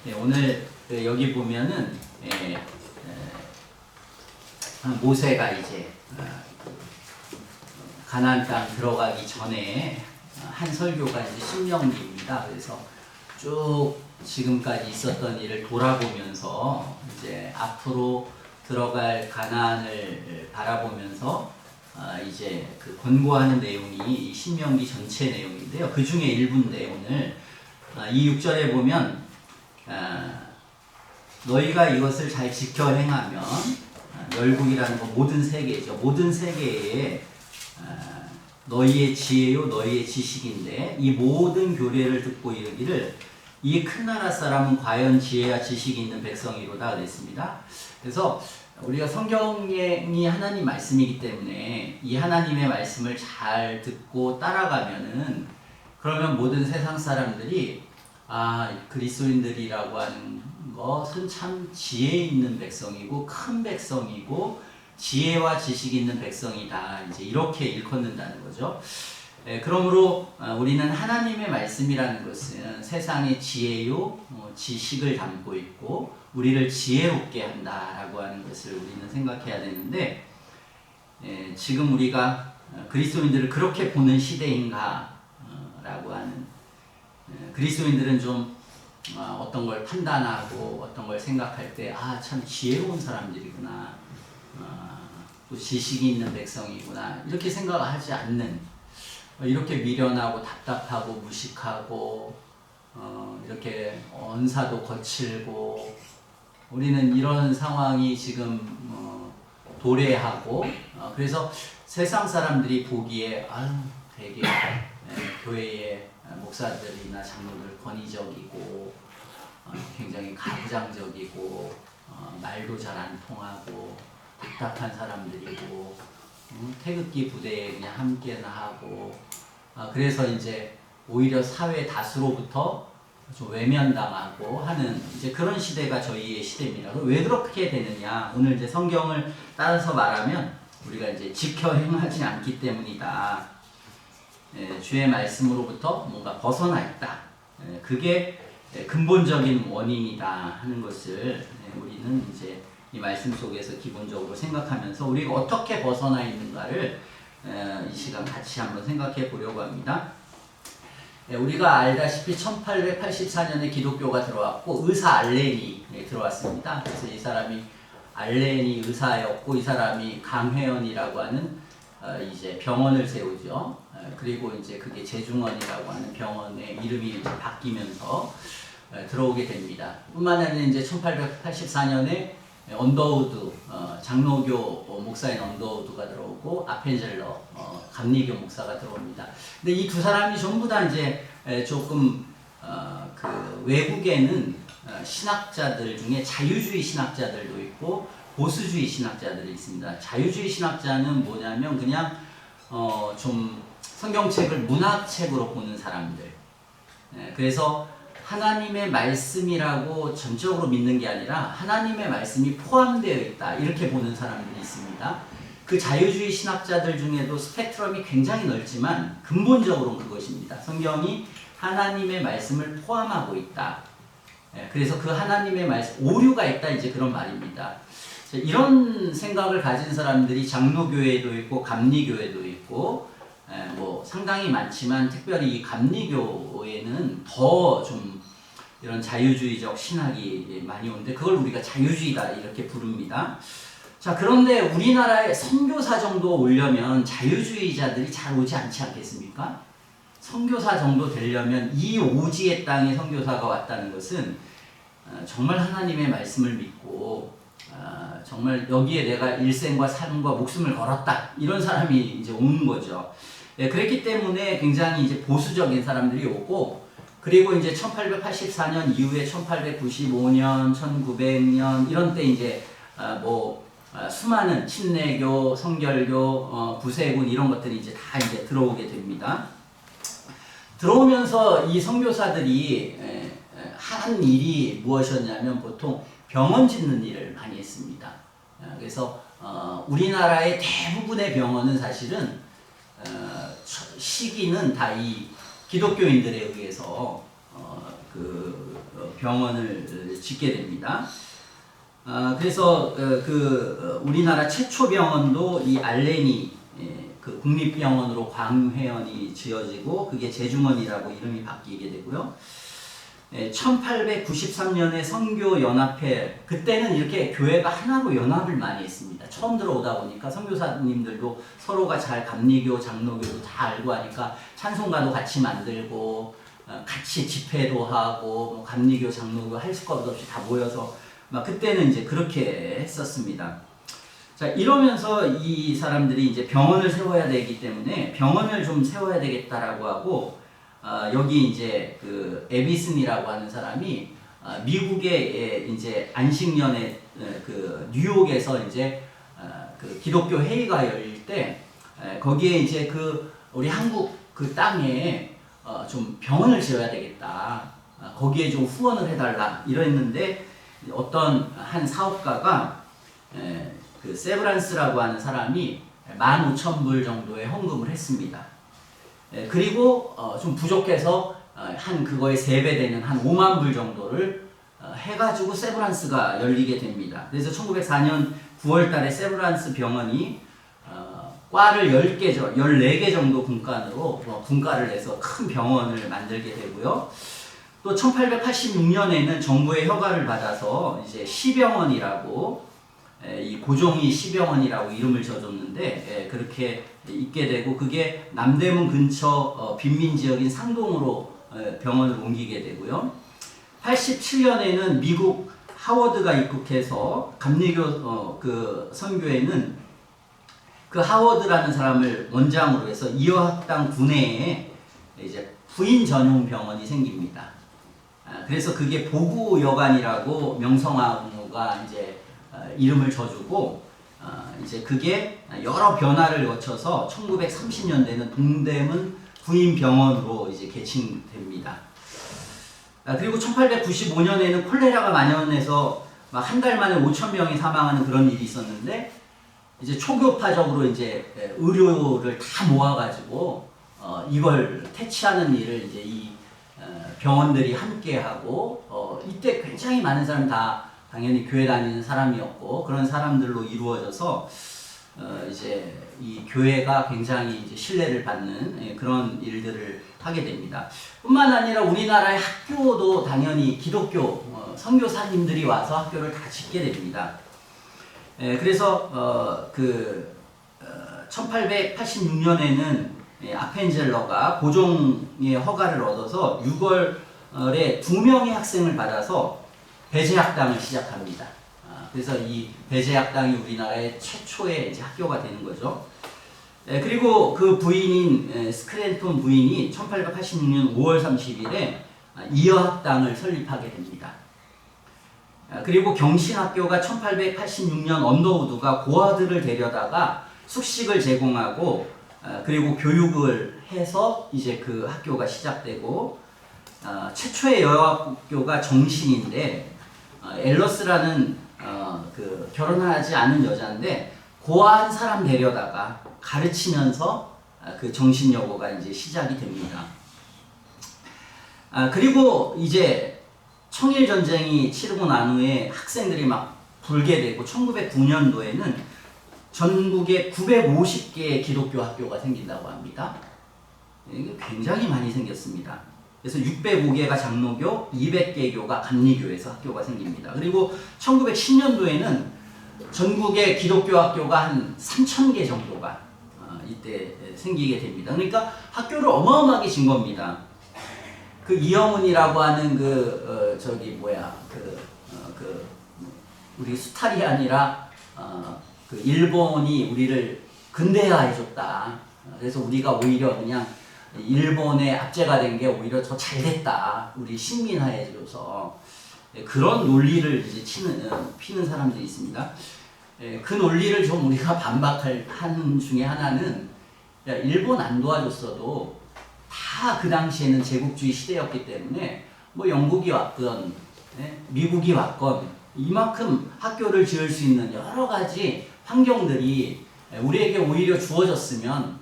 네, 오늘 여기 보면은 모세가 이제 가나안 땅 들어가기 전에 한 설교가 이제 신명기입니다. 그래서 쭉 지금까지 있었던 일을 돌아보면서 이제 앞으로 들어갈 가나안을 바라보면서 이제 그 권고하는 내용이 이 신명기 전체 내용인데요. 그 중에 일부인데 오늘 이 6절에 보면 너희가 이것을 잘 지켜 행하면 열국이라는 건 모든 세계죠. 모든 세계에 너희의 지혜요 너희의 지식인데 이 모든 교례를 듣고 이르기를 이 큰 나라 사람은 과연 지혜와 지식이 있는 백성이로다 그랬습니다. 그래서 우리가 성경이 하나님 말씀이기 때문에 이 하나님의 말씀을 잘 듣고 따라가면은 그러면 모든 세상 사람들이 그리스도인들이라고 하는 것은 참 지혜 있는 백성이고 큰 백성이고 지혜와 지식이 있는 백성이다. 이제 이렇게 일컫는다는 거죠. 그러므로 우리는 하나님의 말씀이라는 것은 세상의 지혜요 지식을 담고 있고 우리를 지혜롭게 한다라고 하는 것을 우리는 생각해야 되는데 지금 우리가 그리스도인들을 그렇게 보는 시대인가 라고 하는 그리스도인들은 좀 어떤 걸 판단하고 어떤 걸 생각할 때 참 지혜로운 사람들이구나 또 지식이 있는 백성이구나 이렇게 생각하지 않는 이렇게 미련하고 답답하고 무식하고 이렇게 언사도 거칠고 우리는 이런 상황이 지금 도래하고 그래서 세상 사람들이 보기에 되게 교회의 목사들이나 장로들 권위적이고 굉장히 가부장적이고 말도 잘 안 통하고 답답한 사람들이고 태극기 부대에 그냥 함께나 하고 그래서 이제 오히려 사회 다수로부터 좀 외면당하고 하는 이제 그런 시대가 저희의 시대입니다. 왜 그렇게 되느냐? 오늘 이제 성경을 따라서 말하면 우리가 이제 지켜 행하지 않기 때문이다. 주의 말씀으로부터 뭔가 벗어나 있다. 그게 근본적인 원인이다 하는 것을 우리는 이제 이 말씀 속에서 기본적으로 생각하면서 우리가 어떻게 벗어나 있는가를 이 시간 같이 한번 생각해 보려고 합니다. 우리가 알다시피 1884년에 기독교가 들어왔고 의사 알렌이 들어왔습니다. 그래서 이 사람이 알렌이 의사였고 이 사람이 강회원이라고 하는 이제 병원을 세우죠. 그리고 이제 그게 제중원이라고 하는 병원의 이름이 이제 바뀌면서 들어오게 됩니다. 뿐만 아니라 이제 1884년에 언더우드 장로교 목사인 언더우드가 들어오고 아펜젤러 감리교 목사가 들어옵니다. 근데 이 두 사람이 전부 다 이제 조금 그 외국에는 신학자들 중에 자유주의 신학자들도 있고 보수주의 신학자들이 있습니다. 자유주의 신학자는 뭐냐면 그냥 좀 성경책을 문학책으로 보는 사람들. 그래서 하나님의 말씀이라고 전적으로 믿는 게 아니라 하나님의 말씀이 포함되어 있다 이렇게 보는 사람들이 있습니다. 그 자유주의 신학자들 중에도 스펙트럼이 굉장히 넓지만 근본적으로는 그것입니다. 성경이 하나님의 말씀을 포함하고 있다. 그래서 그 하나님의 말씀 오류가 있다 이제 그런 말입니다. 이런 생각을 가진 사람들이 장로교회도 있고 감리교회도 있고 뭐 상당히 많지만 특별히 이 감리교회는 더 좀 이런 자유주의적 신학이 많이 오는데 그걸 우리가 자유주의다 이렇게 부릅니다. 자, 그런데 우리나라에 선교사 정도 오려면 자유주의자들이 잘 오지 않지 않겠습니까? 선교사 정도 되려면 이 오지의 땅에 선교사가 왔다는 것은 정말 하나님의 말씀을 믿고 정말 여기에 내가 일생과 삶과 목숨을 걸었다 이런 사람이 이제 오는 거죠. 그랬기 때문에 굉장히 이제 보수적인 사람들이 오고 그리고 이제 1884년 이후에 1895년, 1900년 이런 때 이제 수많은 침례교, 성결교, 구세군 이런 것들이 이제 다 이제 들어오게 됩니다. 들어오면서 이 선교사들이 한 일이 무엇이었냐면 보통 병원 짓는 일을 많이 했습니다. 그래서 우리나라의 대부분의 병원은 사실은 시기는 다 이 기독교인들에 의해서 병원을 짓게 됩니다. 그래서 우리나라 최초 병원도 이 알레니 그 국립병원으로 광회원이 지어지고 그게 제중원이라고 이름이 바뀌게 되고요. 1893년에 선교연합회, 그때는 이렇게 교회가 하나로 연합을 많이 했습니다. 처음 들어오다 보니까 선교사님들도 서로가 잘 감리교, 장로교도 다 알고 하니까 찬송가도 같이 만들고 같이 집회도 하고 뭐 감리교, 장로교 할 것 없이 다 모여서 막 그때는 이제 그렇게 했었습니다. 자, 이러면서 이 사람들이 이제 병원을 세워야 되기 때문에 병원을 좀 세워야 되겠다라고 하고 여기 이제 그 에비슨이라고 하는 사람이 미국의 이제 안식년에 그 뉴욕에서 이제 그 기독교 회의가 열릴 때 거기에 이제 그 우리 한국 그 땅에 좀 병원을 지어야 되겠다. 거기에 좀 후원을 해달라 이랬는데 어떤 한 사업가가 그 세브란스라고 하는 사람이 15,000불 정도의 헌금을 했습니다. 그리고 좀 부족해서 한 그거의 3배 되는 한 5만 불 정도를 해가지고 세브란스가 열리게 됩니다. 그래서 1904년 9월 달에 세브란스 병원이 과를 14개 정도 분과로 분과를 내서 큰 병원을 만들게 되고요. 또 1886년에는 정부의 허가를 받아서 이제 시병원이라고 이 고종이 시병원이라고 이름을 지어줬는데 그렇게 있게 되고 그게 남대문 근처 빈민지역인 상동으로 병원을 옮기게 되고요. 87년에는 미국 하워드가 입국해서 감리교 그 선교회는 그 하워드라는 사람을 원장으로 해서 이어학당 구내에 이제 부인 전용 병원이 생깁니다. 그래서 그게 보구여관이라고 명성황후가 이제 이름을 줘주고 이제 그게 여러 변화를 거쳐서 1930년대는 동대문 부인병원으로 이제 개칭됩니다. 그리고 1895년에는 콜레라가 만연해서 막 한 달 만에 5,000명이 사망하는 그런 일이 있었는데 이제 초교파적으로 이제 의료를 다 모아가지고 이걸 퇴치하는 일을 이제 이 병원들이 함께 하고 이때 굉장히 많은 사람 다 당연히 교회 다니는 사람이었고 그런 사람들로 이루어져서 이제 이 교회가 굉장히 이제 신뢰를 받는 그런 일들을 하게 됩니다. 뿐만 아니라 우리나라의 학교도 당연히 기독교 선교사님들이 와서 학교를 다 짓게 됩니다. 그래서 1886년에는 아펜젤러가 고종의 허가를 얻어서 6월에 2명의 학생을 받아서 배제학당을 시작합니다. 그래서 이 배제학당이 우리나라의 최초의 이제 학교가 되는 거죠. 그리고 그 부인인 스크랜톤 부인이 1886년 5월 30일에 이어학당을 설립하게 됩니다. 그리고 경신학교가 1886년 언더우드가 고아들을 데려다가 숙식을 제공하고 그리고 교육을 해서 이제 그 학교가 시작되고 최초의 여학교가 정신인데 앨러스라는 그 결혼하지 않은 여자인데 고아한 사람 데려다가 가르치면서 그 정신여고가 이제 시작이 됩니다. 그리고 이제 청일전쟁이 치르고 난 후에 학생들이 막 불게 되고 1909년도에는 전국에 950개의 기독교 학교가 생긴다고 합니다. 이게 굉장히 많이 생겼습니다. 그래서 605개가 장로교, 200개교가 감리교에서 학교가 생깁니다. 그리고 1910년도에는 전국의 기독교 학교가 한 3,000개 정도가 이때 생기게 됩니다. 그러니까 학교를 어마어마하게 진 겁니다. 그 이영훈이라고 하는 우리 수탈이 아니라 그 일본이 우리를 근대화해줬다. 그래서 우리가 오히려 그냥 일본의 압제가 된 게 오히려 더 잘됐다. 우리 식민화해줘서 그런 논리를 이제 피는 사람들이 있습니다. 그 논리를 좀 우리가 반박한 중에 하나는 야, 일본 안 도와줬어도 다 그 당시에는 제국주의 시대였기 때문에 뭐 영국이 왔건 미국이 왔건 이만큼 학교를 지을 수 있는 여러 가지 환경들이 우리에게 오히려 주어졌으면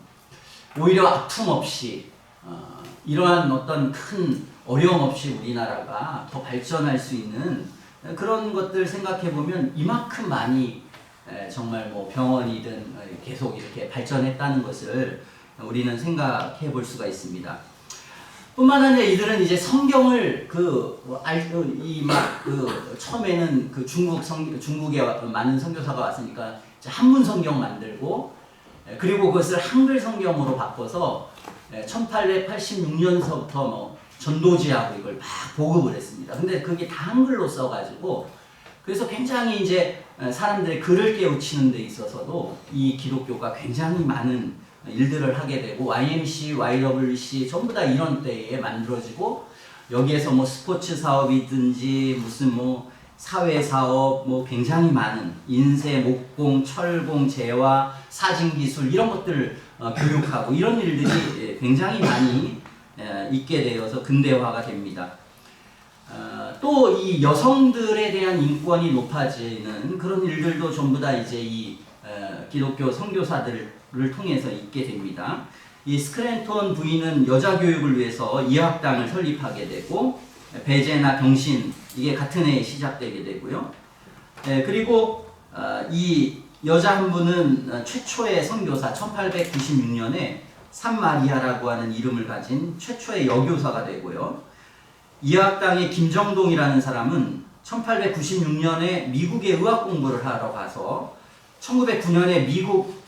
오히려 아픔 없이 이러한 어떤 큰 어려움 없이 우리나라가 더 발전할 수 있는 그런 것들 생각해 보면 이만큼 많이 정말 뭐 병원이든 계속 이렇게 발전했다는 것을 우리는 생각해 볼 수가 있습니다. 뿐만 아니라 이들은 이제 성경을 처음에는 그 중국에 많은 선교사가 왔으니까 한문 성경 만들고, 그리고 그것을 한글 성경으로 바꿔서 1886년서부터 뭐 전도지하고 이걸 막 보급을 했습니다. 근데 그게 다 한글로 써가지고, 그래서 굉장히 이제 사람들의 글을 깨우치는 데 있어서도 이 기독교가 굉장히 많은 일들을 하게 되고, YMC, YWC 전부 다 이런 때에 만들어지고, 여기에서 뭐 스포츠 사업이든지 무슨 뭐 사회 사업, 뭐 굉장히 많은 인쇄, 목공, 철공, 재화, 사진 기술 이런 것들을 교육하고 이런 일들이 굉장히 많이 있게 되어서 근대화가 됩니다. 또 이 여성들에 대한 인권이 높아지는 그런 일들도 전부 다 이제 이 기독교 선교사들을 통해서 있게 됩니다. 이 스크랜톤 부인은 여자 교육을 위해서 이학당을 설립하게 되고, 배제나 경신 이게 같은 해에 시작되게 되고요. 그리고 이 여자 한 분은 최초의 선교사 1896년에 산마리아라고 하는 이름을 가진 최초의 여교사가 되고요. 이학당의 김정동이라는 사람은 1896년에 미국에 의학 공부를 하러 가서 1909년에 미국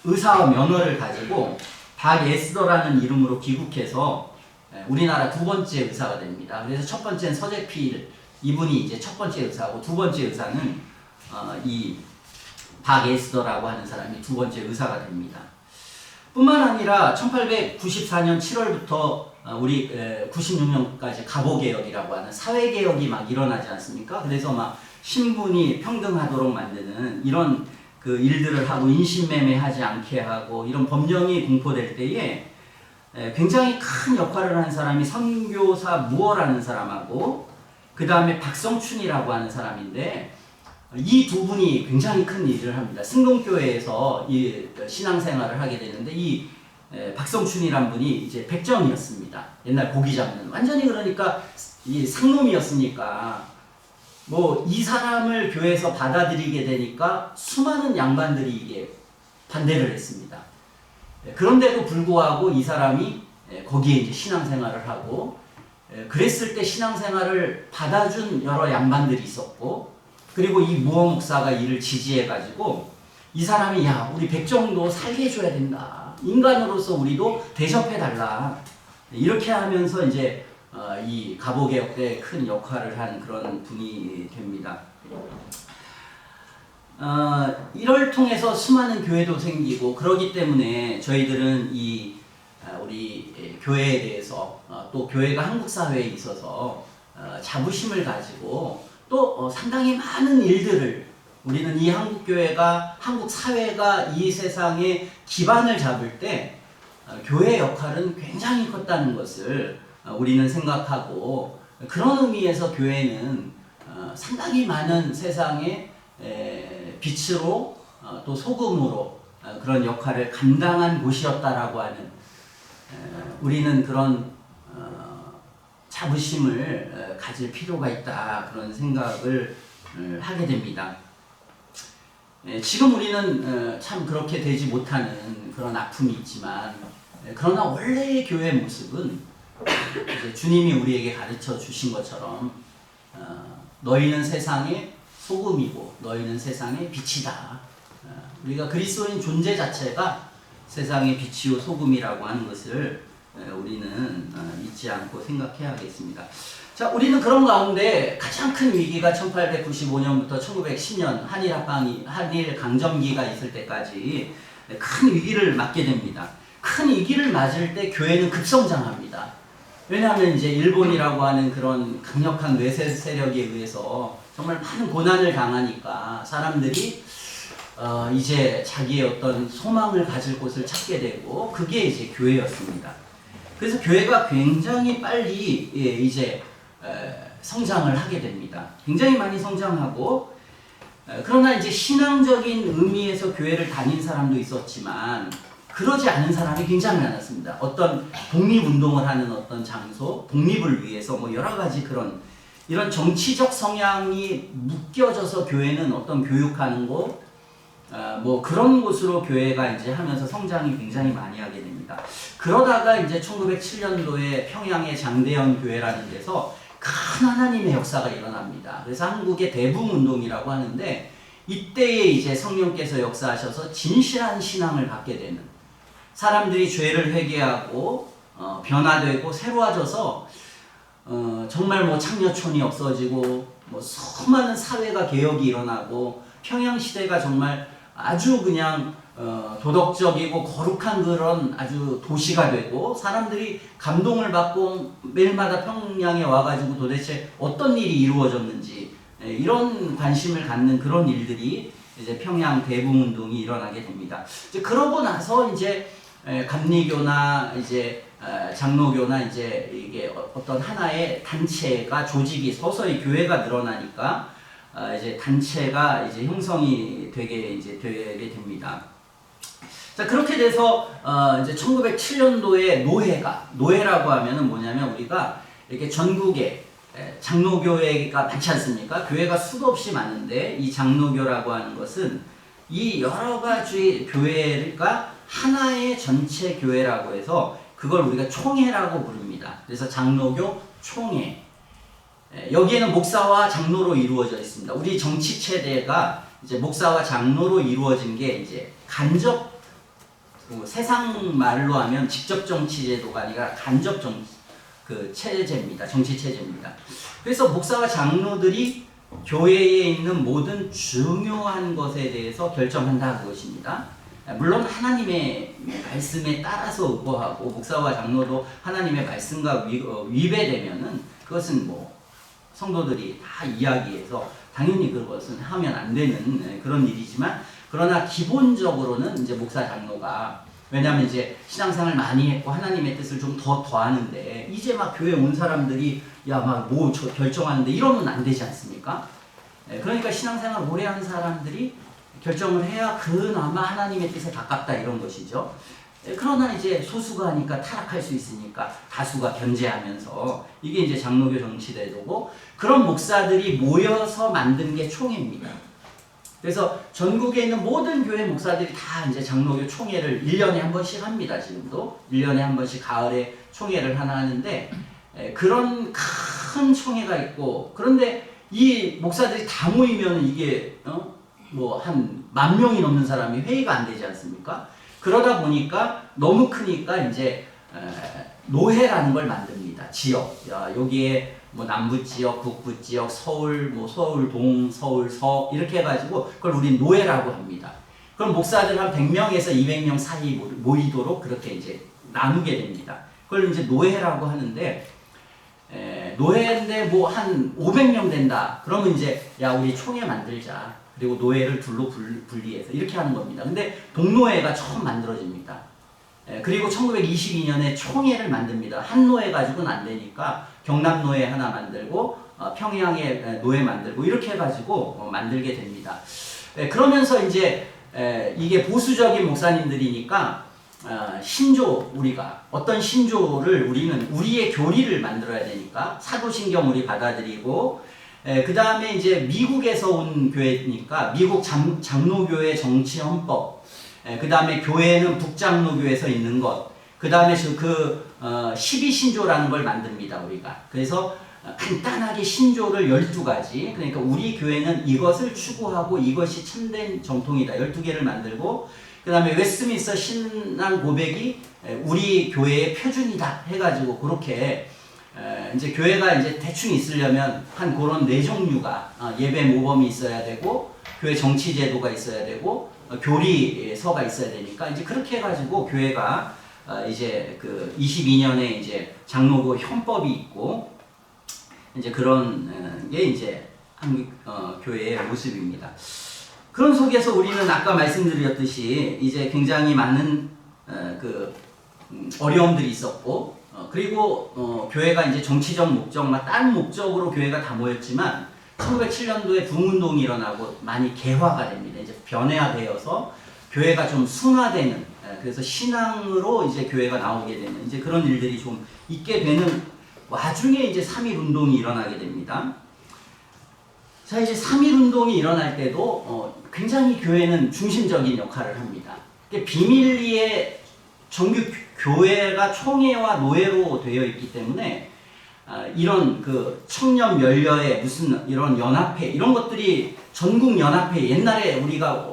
의사 면허를 가지고 박예스더라는 이름으로 귀국해서 우리나라 두 번째 의사가 됩니다. 그래서 첫 번째는 서재필, 이분이 이제 첫 번째 의사고, 두 번째 의사는 이 박예스더라고 하는 사람이 두 번째 의사가 됩니다. 뿐만 아니라 1894년 7월부터 우리 96년까지 갑오개혁이라고 하는 사회개혁이 막 일어나지 않습니까? 그래서 막 신분이 평등하도록 만드는 이런 그 일들을 하고, 인신매매하지 않게 하고, 이런 법령이 공포될 때에 굉장히 큰 역할을 한 사람이 선교사 무어라는 사람하고, 그 다음에 박성춘이라고 하는 사람인데, 이 두 분이 굉장히 큰 일을 합니다. 승동교회에서 이 신앙생활을 하게 되는데, 이 박성춘이란 분이 이제 백정이었습니다. 옛날 고기 잡는, 완전히 그러니까 이 상놈이었으니까 뭐 이 사람을 교회에서 받아들이게 되니까 수많은 양반들이 이게 반대를 했습니다. 그런데도 불구하고 이 사람이 거기에 이제 신앙생활을 하고, 그랬을 때 신앙생활을 받아준 여러 양반들이 있었고, 그리고 이 무어 목사가 이를 지지해가지고 이 사람이 야, 우리 백정도 살게 해줘야 된다. 인간으로서 우리도 대접해달라. 이렇게 하면서 이제 이 갑오개혁 때 큰 역할을 한 그런 분이 됩니다. 이를 통해서 수많은 교회도 생기고, 그러기 때문에 저희들은 이 우리 교회에 대해서 또 교회가 한국 사회에 있어서 자부심을 가지고 또 상당히 많은 일들을, 우리는 이 한국 교회가, 한국 사회가 이 세상에 기반을 잡을 때 교회의 역할은 굉장히 컸다는 것을 우리는 생각하고, 그런 의미에서 교회는 상당히 많은 세상의 빛으로 또 소금으로 그런 역할을 감당한 곳이었다라고 하는, 우리는 그런 자부심을 가질 필요가 있다, 그런 생각을 하게 됩니다. 지금 우리는 참 그렇게 되지 못하는 그런 아픔이 있지만, 그러나 원래의 교회의 모습은 이제 주님이 우리에게 가르쳐 주신 것처럼 너희는 세상의 소금이고 너희는 세상의 빛이다. 우리가 그리스도인 존재 자체가 세상의 빛이요 소금이라고 하는 것을 우리는 잊지 않고 생각해야겠습니다. 자, 우리는 그런 가운데 가장 큰 위기가 1895년부터 1910년 한일 강점기가 있을 때까지 큰 위기를 맞게 됩니다. 큰 위기를 맞을 때 교회는 급성장합니다. 왜냐하면 이제 일본이라고 하는 그런 강력한 외세 세력에 의해서 정말 많은 고난을 당하니까 사람들이 이제 자기의 어떤 소망을 가질 곳을 찾게 되고, 그게 이제 교회였습니다. 그래서 교회가 굉장히 빨리 이제 성장을 하게 됩니다. 굉장히 많이 성장하고, 그러나 이제 신앙적인 의미에서 교회를 다닌 사람도 있었지만, 그러지 않은 사람이 굉장히 많았습니다. 어떤 독립운동을 하는 어떤 장소, 독립을 위해서 뭐 여러 가지 그런 이런 정치적 성향이 묶여져서 교회는 어떤 교육하는 곳, 뭐 그런 곳으로 교회가 이제 하면서 성장이 굉장히 많이 하게 됩니다. 그러다가 이제 1907년도에 평양의 장대현 교회라는 데서 큰 하나님의 역사가 일어납니다. 그래서 한국의 대붕운동이라고 하는데 이때에 이제 성령께서 역사하셔서 진실한 신앙을 갖게 되는 사람들이 죄를 회개하고 변화되고 새로워져서 정말 뭐 창녀촌이 없어지고 뭐 수많은 사회가 개혁이 일어나고 평양시대가 정말 아주 그냥 도덕적이고 거룩한 그런 아주 도시가 되고 사람들이 감동을 받고 매일마다 평양에 와가지고 도대체 어떤 일이 이루어졌는지 이런 관심을 갖는 그런 일들이 이제 평양 대붕운동이 일어나게 됩니다. 이제 그러고 나서 이제 감리교나 이제 장로교나 이제 이게 어떤 하나의 단체가 조직이 서서히 교회가 늘어나니까 이제 단체가 이제 형성이 되게 됩니다. 자, 그렇게 돼서 이제 1907년도에 노회라고 하면은 뭐냐면 우리가 이렇게 전국에 장로교회가 많지 않습니까? 교회가 수도 없이 많은데 이 장로교라고 하는 것은 이 여러 가지 교회가 하나의 전체 교회라고 해서 그걸 우리가 총회라고 부릅니다. 그래서 장로교 총회. 여기에는 목사와 장로로 이루어져 있습니다. 우리 정치 체제가 이제 목사와 장로로 이루어진 게 이제 간접, 세상 말로 하면 직접 정치 제도가 아니라 간접 체제입니다. 정치 체제입니다. 그래서 목사와 장로들이 교회에 있는 모든 중요한 것에 대해서 결정한다 그것입니다. 물론 하나님의 말씀에 따라서 의거하고 목사와 장로도 하나님의 말씀과 위배되면은 그것은 뭐 성도들이 다 이야기해서 당연히 그것은 하면 안 되는 그런 일이지만 그러나 기본적으로는 이제 목사 장로가 왜냐하면 이제 신앙생활 많이 했고 하나님의 뜻을 좀 더하는데 이제 막 교회 온 사람들이 야 막 뭐 결정하는데 이러면 안 되지 않습니까? 그러니까 신앙생활 오래 한 사람들이 결정을 해야 그나마 하나님의 뜻에 가깝다 이런 것이죠. 그러나 이제 소수가 하니까 타락할 수 있으니까 다수가 견제하면서 이게 이제 장로교 정치제도고 그런 목사들이 모여서 만든 게 총회입니다. 그래서 전국에 있는 모든 교회 목사들이 다 이제 장로교 총회를 1년에 한 번씩 합니다. 지금도 1년에 한 번씩 가을에 총회를 하나 하는데 그런 큰 총회가 있고 그런데 이 목사들이 다 모이면 이게 뭐 한 10,000명이 넘는 사람이 회의가 안 되지 않습니까? 그러다 보니까 너무 크니까 이제 노회라는 걸 만듭니다. 지역. 여기에 뭐 남부 지역, 북부 지역, 서울, 뭐 서울 동, 서울 서 이렇게 해가지고 그걸 우리 노회라고 합니다. 그럼 목사들 한 100명에서 200명 사이 모이도록 그렇게 이제 나누게 됩니다. 그걸 이제 노회라고 하는데 노회인데 뭐 한 500명 된다. 그러면 이제 야 우리 총회 만들자. 그리고 노회를 둘로 분리해서 이렇게 하는 겁니다. 근데 동노회가 처음 만들어집니다. 그리고 1922년에 총회를 만듭니다. 한 노회 가지고는 안 되니까 경남노회 하나 만들고 평양에 노회 만들고 이렇게 해가지고 만들게 됩니다. 그러면서 이제 이게 보수적인 목사님들이니까 신조 우리가 어떤 신조를 우리는 우리의 교리를 만들어야 되니까 사도신경 우리 받아들이고 그 다음에 이제 미국에서 온 교회니까 미국 장로교회 정치 헌법 그 다음에 교회는 북장로교에서 있는 것 그 다음에 그 12신조라는 걸 만듭니다 우리가. 그래서 간단하게 신조를 12가지 그러니까 우리 교회는 이것을 추구하고 이것이 참된 정통이다 12개를 만들고 그 다음에 웨스트민스터 신앙 고백이 우리 교회의 표준이다 해가지고 그렇게 이제 교회가 이제 대충 있으려면 한 그런 4종류가 예배 모범이 있어야 되고 교회 정치 제도가 있어야 되고 교리서가 있어야 되니까 이제 그렇게 해가지고 교회가 이제 그 22년에 이제 장로교 헌법이 있고 이제 그런 게 이제 한국 교회의 모습입니다. 그런 속에서 우리는 아까 말씀드렸듯이 이제 굉장히 많은 어려움들이 있었고 그리고 교회가 이제 정치적 목적, 다른 목적으로 교회가 다 모였지만 1907년도에 붕운동이 일어나고 많이 개화가 됩니다. 이제 변화되어서 교회가 좀 순화되는, 그래서 신앙으로 이제 교회가 나오게 되는 이제 그런 일들이 좀 있게 되는 와중에 이제 3.1 운동이 일어나게 됩니다. 자, 이제 3.1 운동이 일어날 때도 굉장히 교회는 중심적인 역할을 합니다. 비밀리에 정규 교회가 총회와 노예로 되어 있기 때문에 이런 그 청년 연려의 무슨 이런 연합회 이런 것들이 전국 연합회 옛날에 우리가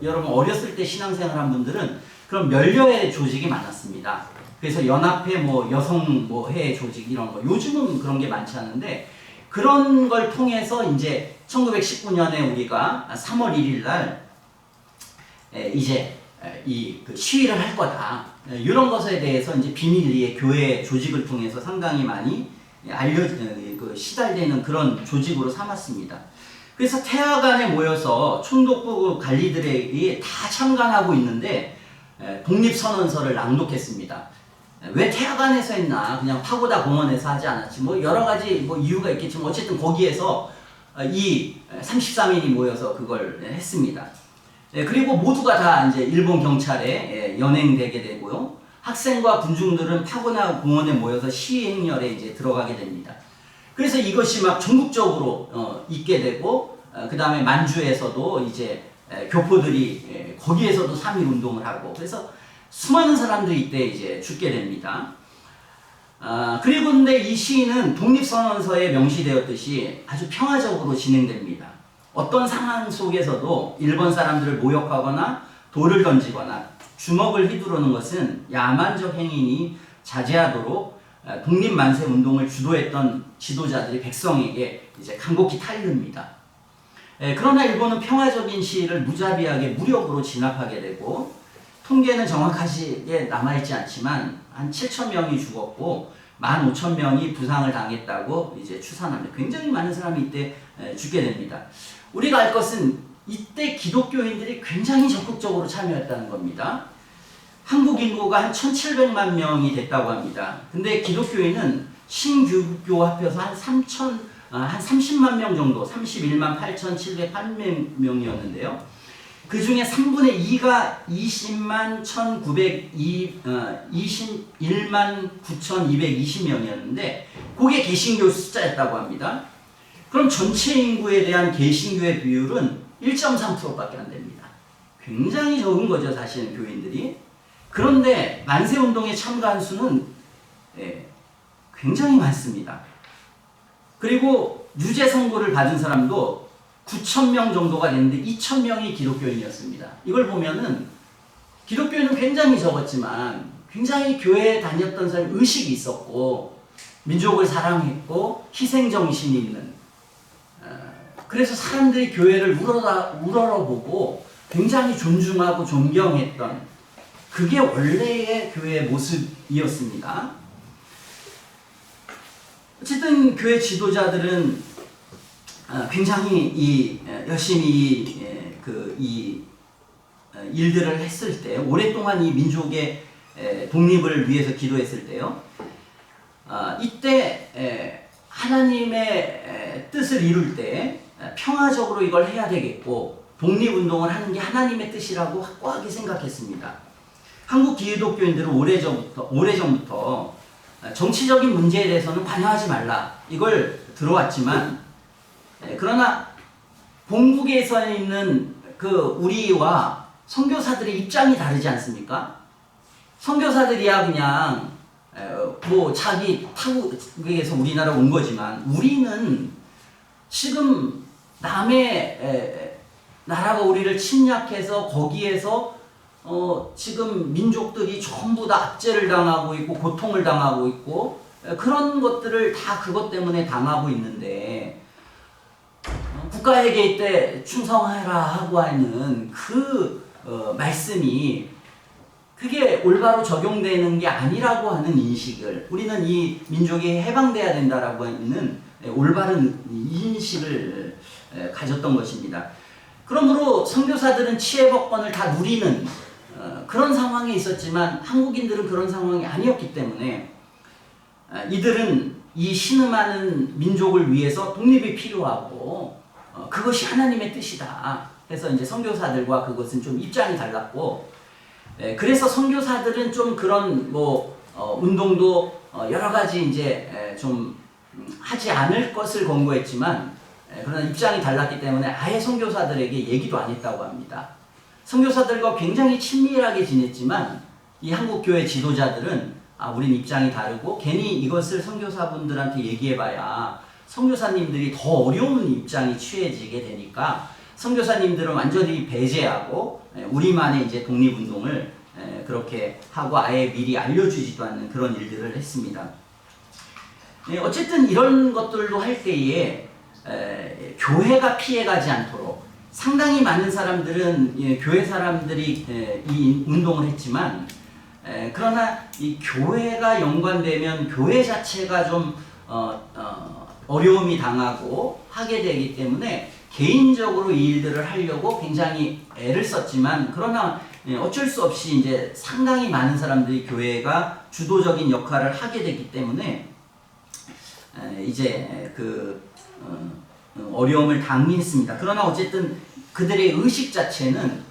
여러분 어렸을 때 신앙생활한 분들은 그런 연려의 조직이 많았습니다. 그래서 연합회 뭐 여성 뭐 회 조직 이런 거 요즘은 그런 게 많지 않은데 그런 걸 통해서 이제 1919년에 우리가 3월 1일 날 이제 이 그 시위를 할 거다. 이런 것에 대해서 이제 비밀리에 교회 조직을 통해서 상당히 많이 시달되는 그런 조직으로 삼았습니다. 그래서 태화관에 모여서 총독부 관리들이 다 참관하고 있는데 독립선언서를 낭독했습니다. 왜 태화관에서 했나? 그냥 파고다 공원에서 하지 않았지. 뭐 여러 가지 뭐 이유가 있겠지만 어쨌든 거기에서 이 33인이 모여서 그걸 했습니다. 그리고 모두가 다 이제 일본 경찰에 연행되게 되고요. 학생과 군중들은 파고다 공원에 모여서 시위 행렬에 이제 들어가게 됩니다. 그래서 이것이 막 전국적으로 있게 되고 그 다음에 만주에서도 이제 교포들이 거기에서도 3.1 운동을 하고 그래서 수많은 사람들이 이때 이제 죽게 됩니다. 그리고 근데 이 시위는 독립선언서에 명시되었듯이 아주 평화적으로 진행됩니다. 어떤 상황 속에서도 일본 사람들을 모욕하거나 돌을 던지거나 주먹을 휘두르는 것은 야만적 행위니 자제하도록 독립만세 운동을 주도했던 지도자들이 백성에게 이제 간곡히 탈릅니다. 그러나 일본은 평화적인 시위를 무자비하게 무력으로 진압하게 되고 통계는 정확하게 남아있지 않지만 한 7,000명이 죽었고 15,000명이 부상을 당했다고 이제 추산합니다. 굉장히 많은 사람이 이때 죽게 됩니다. 우리가 알 것은 이때 기독교인들이 굉장히 적극적으로 참여했다는 겁니다. 한국 인구가 한 1,700만 명이 됐다고 합니다. 근데 기독교인은 신규교 합해서 한 30만 명 정도, 31만 8,708명이었는데요. 그 중에 3분의 2가 21만 920명이었는데 그게 개신교 숫자였다고 합니다. 그럼 전체 인구에 대한 개신교의 비율은 1.3%밖에 안 됩니다. 굉장히 적은 거죠, 사실은 교인들이. 그런데 만세운동에 참가한 수는 굉장히 많습니다. 그리고 유죄 선고를 받은 사람도 9,000명 정도가 됐는데 2,000명이 기독교인이었습니다. 이걸 보면은 기독교인은 굉장히 적었지만 굉장히 교회에 다녔던 사람이 의식이 있었고 민족을 사랑했고 희생정신이 있는 그래서 사람들이 교회를 우러러보고 굉장히 존중하고 존경했던 그게 원래의 교회의 모습이었습니다. 어쨌든 교회 지도자들은 굉장히 열심히 이 일들을 했을 때 오랫동안 이 민족의 독립을 위해서 기도했을 때요. 이때 하나님의 뜻을 이룰 때 평화적으로 이걸 해야 되겠고 독립운동을 하는 게 하나님의 뜻이라고 확고하게 생각했습니다. 한국 기독교인들은 오래전부터 정치적인 문제에 대해서는 관여하지 말라 이걸 들어왔지만 그러나 본국에서 있는 그 우리와 선교사들의 입장이 다르지 않습니까? 선교사들이야 그냥 뭐 자기 타국에서 우리나라 온 거지만 우리는 지금 남의 나라가 우리를 침략해서 거기에서 지금 민족들이 전부 다 압제를 당하고 있고 고통을 당하고 있고 그런 것들을 다 그것 때문에 당하고 있는데 국가에게 이때 충성하라 하고 하는 그 말씀이 그게 올바로 적용되는 게 아니라고 하는 인식을 우리는 이 민족이 해방돼야 된다라고 하는 올바른 인식을 가졌던 것입니다. 그러므로 선교사들은 치해법권을 다 누리는 그런 상황에 있었지만 한국인들은 그런 상황이 아니었기 때문에 이들은 이 신음하는 민족을 위해서 독립이 필요하고 그것이 하나님의 뜻이다 해서 이제 선교사들과 그것은 좀 입장이 달랐고, 그래서 선교사들은 좀 그런 운동도 여러 가지 이제 좀 하지 않을 것을 권고했지만, 그러나 입장이 달랐기 때문에 아예 선교사들에게 얘기도 안 했다고 합니다. 선교사들과 굉장히 친밀하게 지냈지만 이 한국 교회 지도자들은 우린 입장이 다르고 괜히 이것을 선교사분들한테 얘기해봐야 선교사님들이 더 어려운 입장이 취해지게 되니까 선교사님들은 완전히 배제하고 우리만의 이제 독립운동을 그렇게 하고 아예 미리 알려주지도 않는 그런 일들을 했습니다. 어쨌든 이런 것들도 할 때에 교회가 피해가지 않도록 상당히 많은 사람들은 교회 사람들이 이 운동을 했지만, 그러나 이 교회가 연관되면 교회 자체가 좀 어려움이 당하고 하게 되기 때문에 개인적으로 이 일들을 하려고 굉장히 애를 썼지만, 그러나 어쩔 수 없이 이제 상당히 많은 사람들이 교회가 주도적인 역할을 하게 됐기 때문에 이제 어려움을 당했습니다. 그러나 어쨌든 그들의 의식 자체는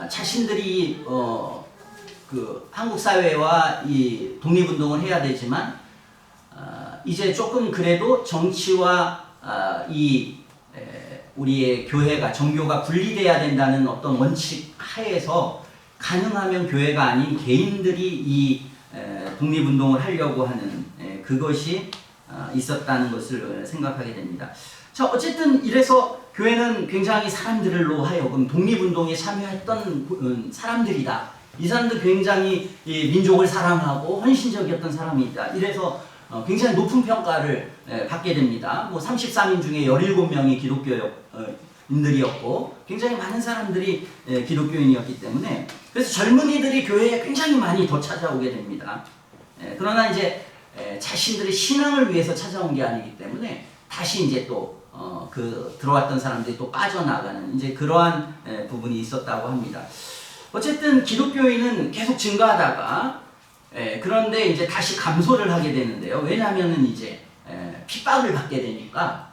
자신들이 한국 사회와 이 독립운동을 해야 되지만 이제 조금 그래도 정치와 우리의 교회가 정교가 분리돼야 된다는 어떤 원칙 하에서 가능하면 교회가 아닌 개인들이 이 독립운동을 하려고 하는 그것이 있었다는 것을 생각하게 됩니다. 자, 어쨌든 이래서 교회는 굉장히 사람들로 하여금 독립운동에 참여했던 사람들이다. 이 사람들 굉장히 이 민족을 사랑하고 헌신적이었던 사람이다. 이래서 굉장히 높은 평가를 받게 됩니다. 33인 중에 17명이 기독교인들이었고 굉장히 많은 사람들이 기독교인이었기 때문에, 그래서 젊은이들이 교회에 굉장히 많이 더 찾아오게 됩니다. 그러나 이제 자신들의 신앙을 위해서 찾아온 게 아니기 때문에 다시 이제 또 들어왔던 사람들이 또 빠져나가는 이제 그러한 부분이 있었다고 합니다. 어쨌든 기독교인은 계속 증가하다가 그런데 이제 다시 감소를 하게 되는데요. 왜냐하면은 이제 핍박을 받게 되니까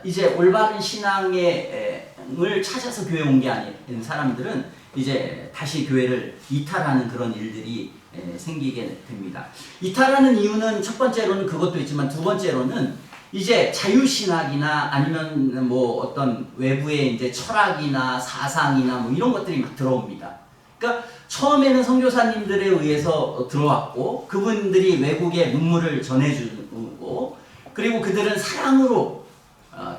이제 올바른 신앙을 찾아서 교회 온 게 아닌 사람들은 이제 다시 교회를 이탈하는 그런 일들이 생기게 됩니다. 이탈하는 이유는 첫 번째로는 그것도 있지만 두 번째로는 이제 자유신학이나 아니면 어떤 외부의 이제 철학이나 사상이나 이런 것들이 막 들어옵니다. 그러니까 처음에는 선교사님들에 의해서 들어왔고 그분들이 외국에 문물을 전해주고 그리고 그들은 사랑으로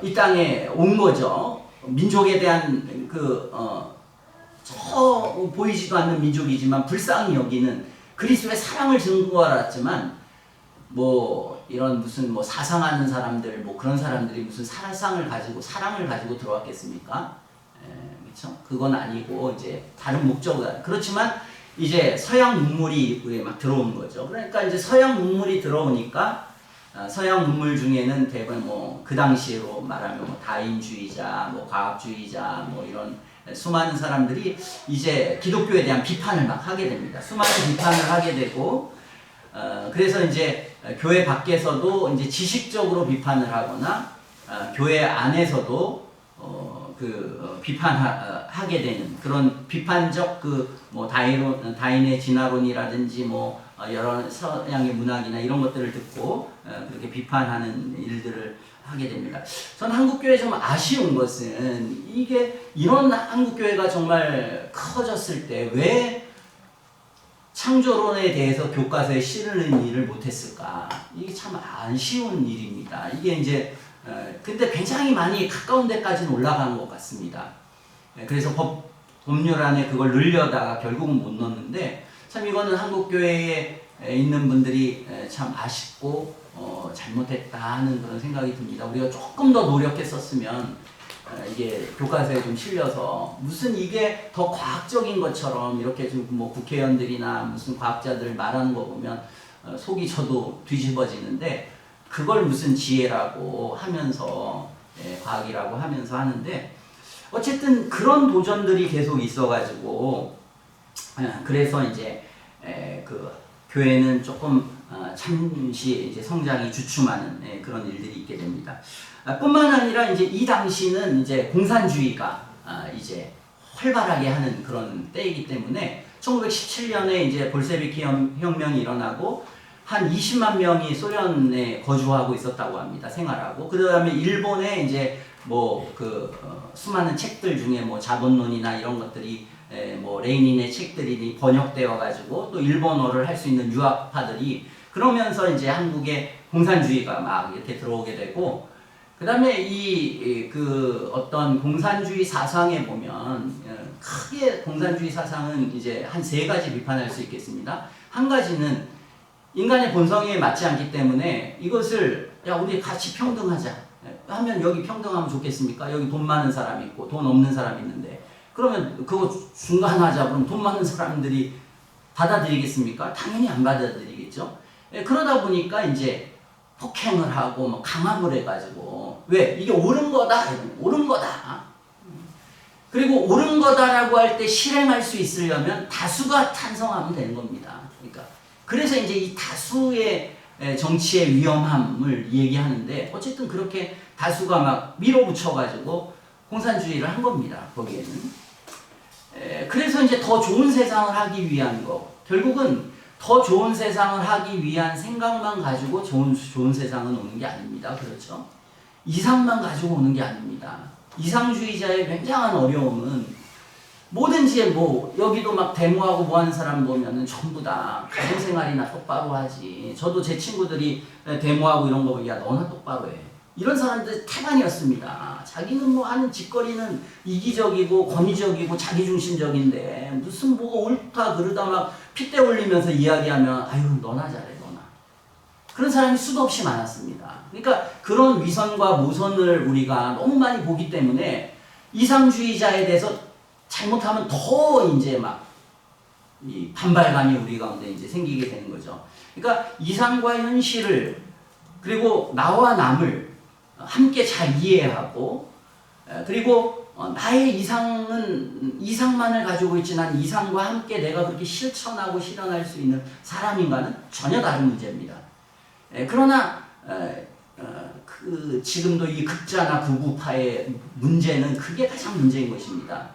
이 땅에 온 거죠. 민족에 대한 보이지도 않는 민족이지만 불쌍히 여기는 그리스도의 사랑을 증거하았지만 이런 무슨 사상하는 사람들 그런 사람들이 무슨 사랑을 가지고 들어왔겠습니까? 그렇죠? 그건 아니고 이제 다른 목적으로 그렇지만 이제 서양 문물이 막 들어오는 거죠. 그러니까 이제 서양 문물이 들어오니까 서양 문물 중에는 대부분 그 당시로 말하면 다인주의자, 과학주의자 이런 수많은 사람들이 이제 기독교에 대한 비판을 막 하게 됩니다. 수많은 비판을 하게 되고 그래서 이제 교회 밖에서도 이제 지식적으로 비판을 하거나 교회 안에서도 비판하게 되는 그런 비판적 다인의 진화론이라든지 여러 서양의 문학이나 이런 것들을 듣고 그렇게 비판하는 일들을 하게 됩니다. 전 한국교회 좀 아쉬운 것은 이런 한국교회가 정말 커졌을 때 왜 창조론에 대해서 교과서에 실는 일을 못했을까? 이게 참 아쉬운 일입니다. 이게 이제 근데 굉장히 많이 가까운 데까지는 올라간 것 같습니다. 그래서 법률 안에 그걸 넣으려다가 결국은 못 넣었는데 참 이거는 한국교회에 있는 분들이 참 아쉽고 잘못했다 하는 그런 생각이 듭니다. 우리가 조금 더 노력했었으면 이게 교과서에 좀 실려서 무슨 이게 더 과학적인 것처럼 이렇게 좀 국회의원들이나 무슨 과학자들 말하는 거 보면 속이 저도 뒤집어지는데 그걸 무슨 지혜라고 하면서 과학이라고 하면서 하는데 어쨌든 그런 도전들이 계속 있어가지고 그래서 이제 교회는 조금 잠시 이제 성장이 주춤하는 그런 일들이 있게 됩니다. 뿐만 아니라 이제 이 당시는 이제 공산주의가 이제 활발하게 하는 그런 때이기 때문에 1917년에 이제 볼셰비키 혁명이 일어나고 한 20만 명이 소련에 거주하고 있었다고 합니다. 생활하고. 그 다음에 일본에 이제 수많은 책들 중에 뭐 자본론이나 이런 것들이 뭐 레닌의 책들이 번역되어 가지고 또 일본어를 할 수 있는 유학파들이 그러면서 이제 한국에 공산주의가 막 이렇게 들어오게 되고, 그 다음에 어떤 공산주의 사상에 보면 크게 공산주의 사상은 이제 한 세 가지 비판할 수 있겠습니다. 한 가지는 인간의 본성에 맞지 않기 때문에 이것을 우리 같이 평등하자 하면, 여기 평등하면 좋겠습니까? 여기 돈 많은 사람이 있고 돈 없는 사람이 있는데 그러면 그거 중간하자. 그럼 돈 많은 사람들이 받아들이겠습니까? 당연히 안 받아들이겠죠. 그러다 보니까 이제 폭행을 하고 뭐 강압을 해가지고, 왜? 이게 옳은 거다. 옳은 거다. 그리고 옳은 거다라고 할 때 실행할 수 있으려면 다수가 찬성하면 되는 겁니다. 그러니까 그래서 이제 이 다수의 정치의 위험함을 얘기하는데, 어쨌든 그렇게 다수가 막 밀어붙여가지고 공산주의를 한 겁니다. 거기에는. 그래서 이제 더 좋은 세상을 하기 위한 거, 결국은 더 좋은 세상을 하기 위한 생각만 가지고 좋은 세상은 오는 게 아닙니다. 그렇죠? 이상만 가지고 오는 게 아닙니다. 이상주의자의 굉장한 어려움은 뭐든지 여기도 막 데모하고 뭐 하는 사람 보면은 전부 다 가정생활이나 똑바로 하지. 저도 제 친구들이 데모하고 이런 거 보면, 야, 너나 똑바로 해. 이런 사람들 태반이었습니다. 자기는 뭐 하는 짓거리는 이기적이고 권위적이고 자기중심적인데 무슨 뭐가 옳다 그러다 막 핏대 올리면서 이야기하면, 아유, 너나 잘해, 너나. 그런 사람이 수도 없이 많았습니다. 그러니까 그런 위선과 모선을 우리가 너무 많이 보기 때문에 이상주의자에 대해서 잘못하면 더 이제 막 이 반발감이 우리 가운데 이제 생기게 되는 거죠. 그러니까 이상과 현실을, 그리고 나와 남을 함께 잘 이해하고, 그리고 나의 이상만을 가지고 있지, 난 이상과 함께 내가 그렇게 실천하고 실현할 수 있는 사람인가는 전혀 다른 문제입니다. 그러나 지금도 이 극자나 극우파의 문제는 그게 가장 문제인 것입니다.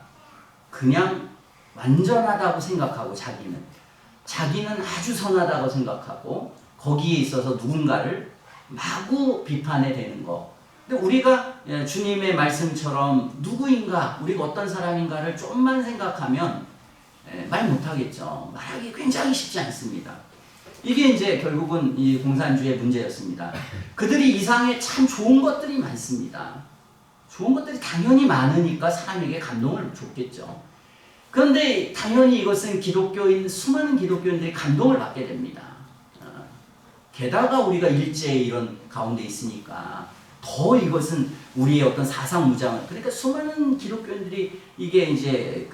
그냥 완전하다고 생각하고 자기는 아주 선하다고 생각하고 거기에 있어서 누군가를 마구 비판해 대는 거. 근데 우리가 주님의 말씀처럼 누구인가, 우리가 어떤 사람인가를 좀만 생각하면 말 못하겠죠. 말하기 굉장히 쉽지 않습니다. 이게 이제 결국은 이 공산주의의 문제였습니다. 그들이 이상에 참 좋은 것들이 많습니다. 좋은 것들이 당연히 많으니까 사람에게 감동을 줬겠죠. 그런데 당연히 이것은 수많은 기독교인들이 감동을 받게 됩니다. 게다가 우리가 일제에 이런 가운데 있으니까 더 이것은 우리의 어떤 사상 무장을, 그러니까 수많은 기독교인들이 이게 이제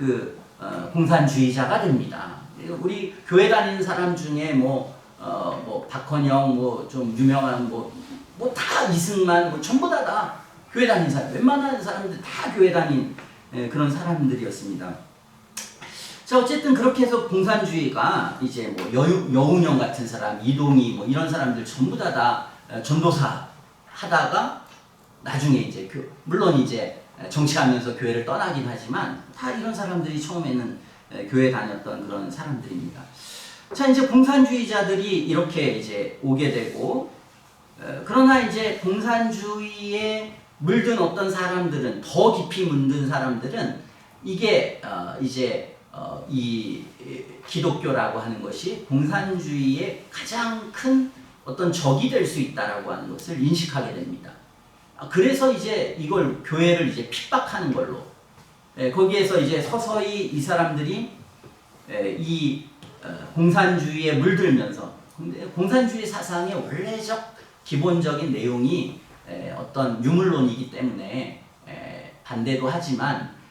공산주의자가 됩니다. 우리 교회 다니는 사람 중에 박헌영, 좀 유명한 다 이승만, 전부 다 교회 다니는 사람, 웬만한 사람들 다 교회 다닌 그런 사람들이었습니다. 자, 어쨌든 그렇게 해서 공산주의가 이제 여운형 같은 사람, 이동희 이런 사람들 전부 다 전도사 하다가 나중에 이제 물론 이제 정치하면서 교회를 떠나긴 하지만 다 이런 사람들이 처음에는 교회 다녔던 그런 사람들입니다. 자, 이제 공산주의자들이 이렇게 이제 오게 되고, 그러나 이제 공산주의에 물든 어떤 사람들은, 더 깊이 물든 사람들은 이게 이 기독교라고 하는 것이 공산주의의 가장 큰 어떤 적이 될 수 있다라고 하는 것을 인식하게 됩니다. 그래서 이제 이걸 교회를 이제 핍박하는 걸로, 거기에서 이제 서서히 이 사람들이 이 공산주의에 물들면서, 공산주의 사상의 원래적 기본적인 내용이 어떤 유물론이기 때문에 반대도 하지만,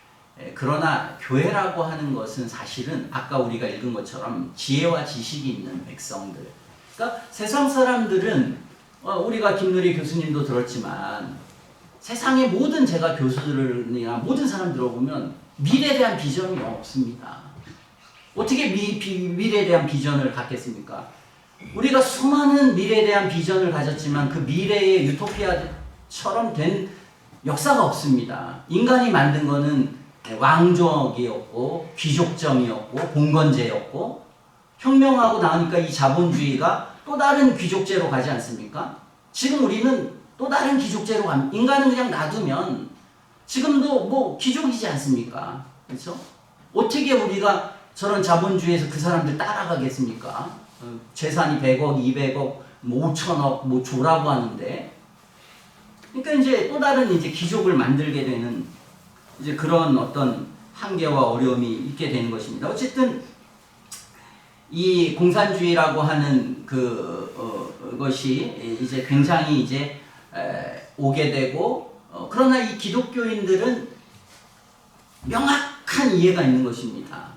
그러나 교회라고 하는 것은 사실은 아까 우리가 읽은 것처럼 지혜와 지식이 있는 백성들. 그러니까 세상 사람들은 우리가 김누리 교수님도 들었지만 세상의 모든 제가 교수들이나 모든 사람 들어보면 미래에 대한 비전이 없습니다. 어떻게 미래에 대한 비전을 갖겠습니까? 우리가 수많은 미래에 대한 비전을 가졌지만 그 미래의 유토피아처럼 된 역사가 없습니다. 인간이 만든 거는 왕족이었고 귀족정이었고 봉건제였고 혁명하고 나니까 이 자본주의가 또 다른 귀족제로 가지 않습니까? 지금 우리는 또 다른 귀족제로 갑니다. 인간은 그냥 놔두면 지금도 뭐 귀족이지 않습니까? 그렇죠? 어떻게 우리가 저런 자본주의에서 그 사람들 따라가겠습니까? 재산이 100억, 200억, 뭐 5천억, 뭐 조라고 하는데, 그러니까 이제 또 다른 이제 귀족을 만들게 되는 이제 그런 어떤 한계와 어려움이 있게 되는 것입니다. 어쨌든 이 공산주의라고 하는 것이 이제 굉장히 이제 오게 되고, 그러나 이 기독교인들은 명확한 이해가 있는 것입니다.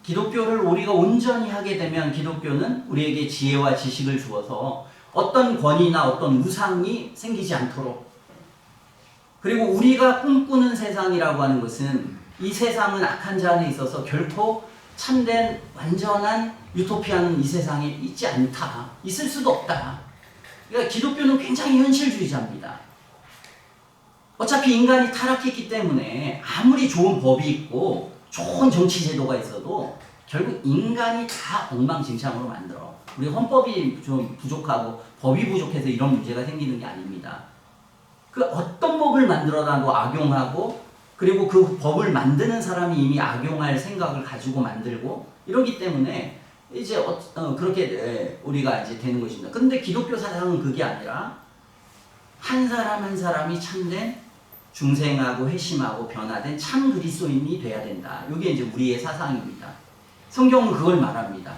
기독교를 우리가 온전히 하게 되면 기독교는 우리에게 지혜와 지식을 주어서 어떤 권위나 어떤 우상이 생기지 않도록, 그리고 우리가 꿈꾸는 세상이라고 하는 것은 이 세상은 악한 자 안에 있어서 결코 참된 완전한 유토피아는 이 세상에 있지 않다. 있을 수도 없다. 그러니까 기독교는 굉장히 현실주의자입니다. 어차피 인간이 타락했기 때문에 아무리 좋은 법이 있고 좋은 정치 제도가 있어도 결국 인간이 다 엉망진창으로 만들어. 우리 헌법이 좀 부족하고 법이 부족해서 이런 문제가 생기는 게 아닙니다. 그 어떤 법을 만들어놔도 악용하고, 그리고 그 법을 만드는 사람이 이미 악용할 생각을 가지고 만들고 이러기 때문에 이제 그렇게 우리가 이제 되는 것입니다. 그런데 기독교 사상은 그게 아니라 한 사람 한 사람이 참된 중생하고 회심하고 변화된 참 그리스도인이 돼야 된다. 이게 이제 우리의 사상입니다. 성경은 그걸 말합니다.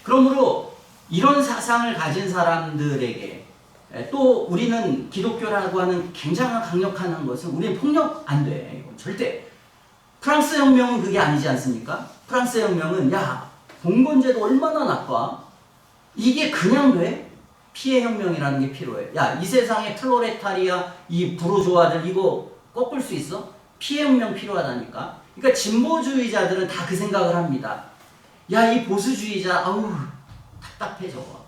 그러므로 이런 사상을 가진 사람들에게 또 우리는 기독교라고 하는 굉장한 강력한 것은 우리는 폭력 안 돼. 이건 절대. 프랑스 혁명은 그게 아니지 않습니까? 프랑스 혁명은 야, 봉건제도 얼마나 나빠. 이게 그냥 돼? 피해 혁명이라는 게 필요해. 야, 이 세상에 플로레타리아, 이 부르주아들 이거 꺾을 수 있어? 피해 혁명 필요하다니까. 그러니까 진보주의자들은 다 그 생각을 합니다. 야, 이 보수주의자, 아우 답답해 저거.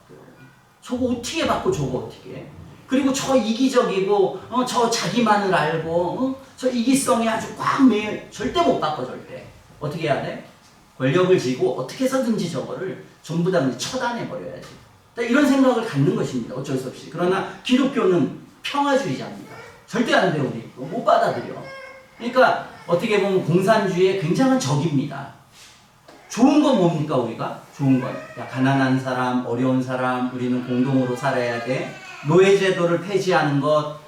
저거 어떻게 바꿔 저거 어떻게. 그리고 저 이기적이고 저 자기만을 알고 저 이기성이 아주 꽉 매여. 절대 못 바꿔 절대. 어떻게 해야 돼? 권력을 쥐고 어떻게 해서든지 저거를 전부 다 처단해 버려야지. 이런 생각을 갖는 것입니다. 어쩔 수 없이. 그러나 기독교는 평화주의자입니다. 절대 안 돼요. 우리 못 받아들여. 그러니까 어떻게 보면 공산주의의 굉장한 적입니다. 좋은 건 뭡니까 우리가? 좋은 건 야, 가난한 사람, 어려운 사람 우리는 공동으로 살아야 돼. 노예제도를 폐지하는 것,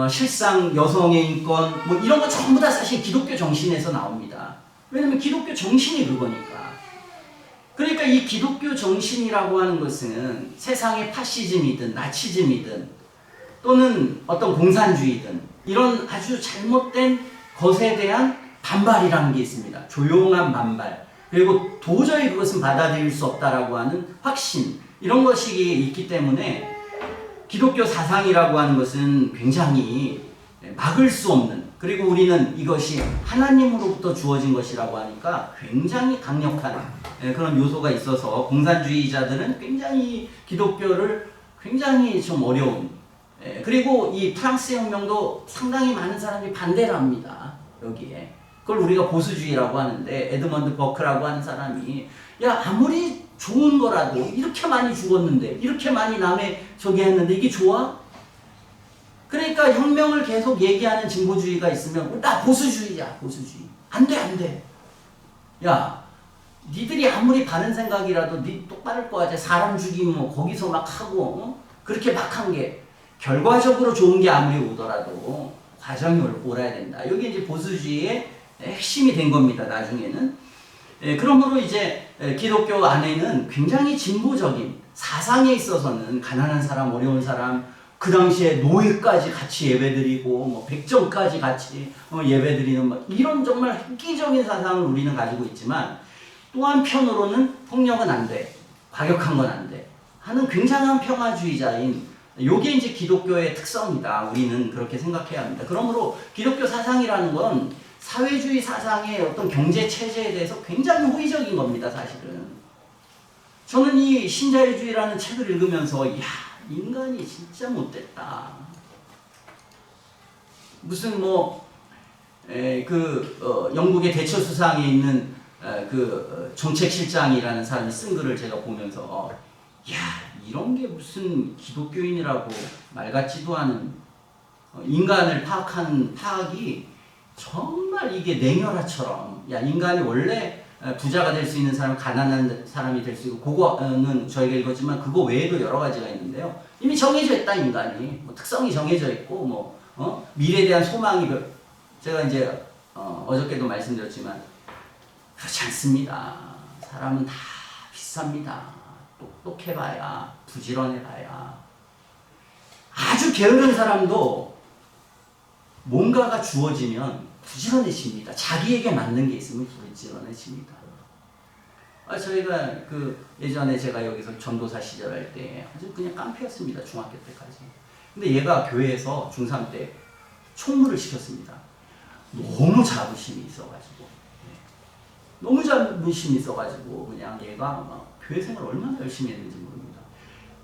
실상 여성의 인권 뭐 이런 거 전부 다 사실 기독교 정신에서 나옵니다. 왜냐면 기독교 정신이 그거니까. 그러니까 이 기독교 정신이라고 하는 것은 세상의 파시즘이든 나치즘이든 또는 어떤 공산주의든 이런 아주 잘못된 것에 대한 반발이라는 게 있습니다. 조용한 반발. 그리고 도저히 그것은 받아들일 수 없다라고 하는 확신. 이런 것이 있기 때문에 기독교 사상이라고 하는 것은 굉장히 막을 수 없는, 그리고 우리는 이것이 하나님으로부터 주어진 것이라고 하니까 굉장히 강력한 그런 요소가 있어서 공산주의자들은 굉장히 기독교를 굉장히 좀 어려운, 그리고 이 프랑스 혁명도 상당히 많은 사람이 반대를 합니다. 여기에. 그걸 우리가 보수주의라고 하는데 에드먼드 버크라고 하는 사람이 야, 아무리 좋은 거라도 이렇게 많이 죽었는데 이렇게 많이 남의 저기 했는데 이게 좋아? 그러니까 혁명을 계속 얘기하는 진보주의가 있으면 나 보수주의야. 보수주의. 안 돼, 안 돼. 야, 니들이 아무리 바른 생각이라도 니 똑바를 꺼야지. 사람 죽이면 뭐 거기서 막 하고 그렇게 막 한 게 결과적으로 좋은 게 아무리 오더라도 과정이 옳아야 된다. 여기 이제 보수주의의 핵심이 된 겁니다. 나중에는. 그러므로 이제 기독교 안에는 굉장히 진보적인 사상에 있어서는 가난한 사람, 어려운 사람, 그 당시에 노예까지 같이 예배드리고 뭐 백정까지 같이 예배드리는 뭐 이런 정말 획기적인 사상을 우리는 가지고 있지만 또 한편으로는 폭력은 안 돼, 과격한 건 안 돼 하는 굉장한 평화주의자인, 요게 이제 기독교의 특성이다. 우리는 그렇게 생각해야 합니다. 그러므로 기독교 사상이라는 건 사회주의 사상의 어떤 경제 체제에 대해서 굉장히 호의적인 겁니다. 사실은. 저는 이 신자유주의라는 책을 읽으면서 야, 인간이 진짜 못됐다. 무슨 영국의 대처 수상에 있는 정책실장이라는 사람이 쓴 글을 제가 보면서 야, 이런 게 무슨 기독교인이라고 말 같지도 않은 인간을 파악하는 파악이 정말 이게 냉혈화처럼 야, 인간이 원래 부자가 될 수 있는 사람, 가난한 사람이 될 수 있고 그거는 저희가 읽었지만 그거 외에도 여러 가지가 있는데요. 이미 정해져 있다 인간이 특성이 정해져 있고 미래에 대한 소망이 제가 이제 어저께도 말씀드렸지만 그렇지 않습니다. 사람은 다 비쌉니다. 똑똑해봐야 부지런해봐야 아주 게으른 사람도 뭔가가 주어지면 부지런해집니다. 자기에게 맞는 게 있으면 부지런해집니다. 저희가 예전에 제가 여기서 전도사 시절할 때 아주 그냥 깡패였습니다. 중학교 때까지. 근데 얘가 교회에서 중3 때 총무를 시켰습니다. 너무 자부심이 있어가지고. 너무 자부심이 있어가지고 그냥 얘가 막 교회 생활 얼마나 열심히 했는지 모릅니다.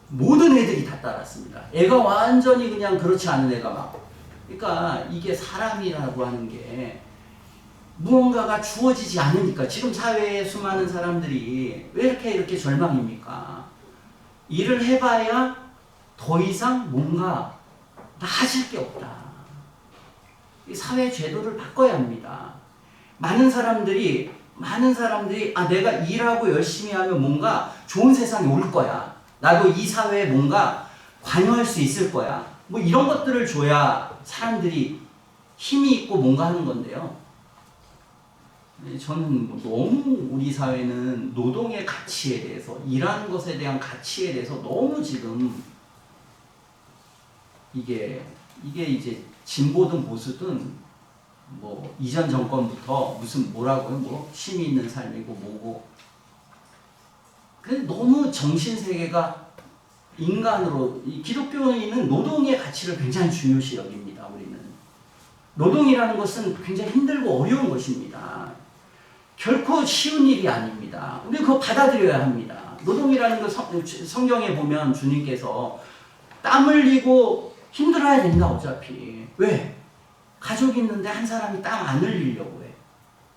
모든 애들이 다 따랐습니다. 애가 완전히 그냥 그렇지 않은 애가 막. 그러니까 이게 사람이라고 하는 게 무언가가 주어지지 않으니까 지금 사회에 수많은 사람들이 왜 이렇게 절망입니까? 일을 해봐야 더 이상 뭔가 나아질 게 없다. 이 사회 제도를 바꿔야 합니다. 많은 사람들이 내가 일하고 열심히 하면 뭔가 좋은 세상이 올 거야. 나도 이 사회에 뭔가 관여할 수 있을 거야. 이런 것들을 줘야 사람들이 힘이 있고 뭔가 하는 건데요. 저는 너무 우리 사회는 노동의 가치에 대해서, 일하는 것에 대한 가치에 대해서 너무 지금 이게 이제 진보든 보수든 이전 정권부터 무슨 뭐라고요? 힘이 있는 삶이고 뭐고. 근데 너무 정신 세계가 인간으로, 기독교인은 노동의 가치를 굉장히 중요시 여깁니다. 우리는 노동이라는 것은 굉장히 힘들고 어려운 것입니다. 결코 쉬운 일이 아닙니다. 우리 그거 받아들여야 합니다. 노동이라는 거 성경에 보면 주님께서 땀 흘리고 힘들어야 된다. 어차피 왜? 가족이 있는데 한 사람이 땀 안 흘리려고 해.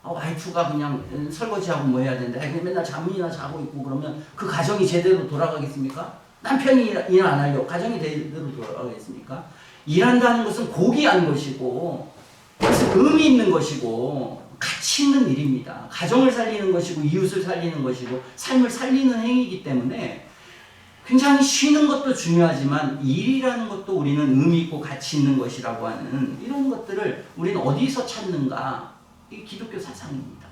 와이프가 그냥 설거지하고 뭐 해야 되는데 맨날 잠이나 자고 있고 그러면 그 가정이 제대로 돌아가겠습니까? 남편이 일 안 하려고 가정이 제대로 돌아가겠습니까? 일한다는 것은 고귀한 것이고 그것은 의미 있는 것이고 가치 있는 일입니다. 가정을 살리는 것이고 이웃을 살리는 것이고 삶을 살리는 행위이기 때문에 굉장히 쉬는 것도 중요하지만 일이라는 것도 우리는 의미 있고 가치 있는 것이라고 하는 이런 것들을 우리는 어디서 찾는가? 이게 기독교 사상입니다.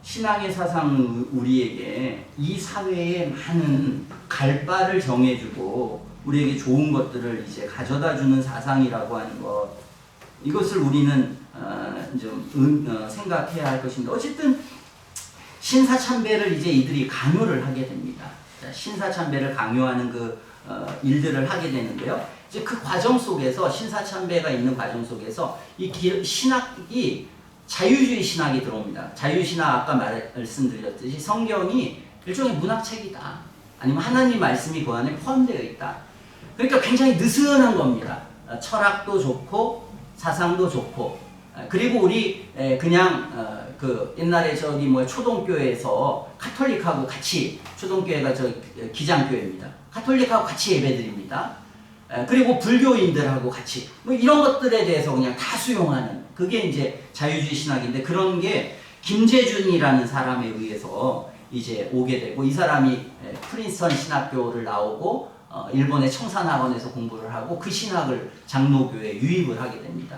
신앙의 사상은 우리에게 이 사회에 많은 갈 바를 정해주고 우리에게 좋은 것들을 이제 가져다주는 사상이라고 하는 것, 이것을 우리는 좀 생각해야 할 것입니다. 어쨌든 신사참배를 이제 이들이 강요를 하게 됩니다. 신사참배를 강요하는 일들을 하게 되는데요. 이제 그 과정 속에서 신사참배가 있는 과정 속에서 이 신학이 자유주의 신학이 들어옵니다. 자유신학 아까 말씀드렸듯이 성경이 일종의 문학책이다. 아니면 하나님 말씀이 그 안에 포함되어 있다. 그러니까 굉장히 느슨한 겁니다. 철학도 좋고 사상도 좋고 그리고 우리 그냥 옛날에 초동교회에서 카톨릭하고 같이, 초동교회가 기장교회입니다. 카톨릭하고 같이 예배드립니다. 그리고 불교인들하고 같이 이런 것들에 대해서 그냥 다 수용하는 그게 이제 자유주의 신학인데, 그런 게 김재준이라는 사람에 의해서 이제 오게 되고, 이 사람이 프린스턴 신학교를 나오고 일본의 청산학원에서 공부를 하고 그 신학을 장로교에 유입을 하게 됩니다.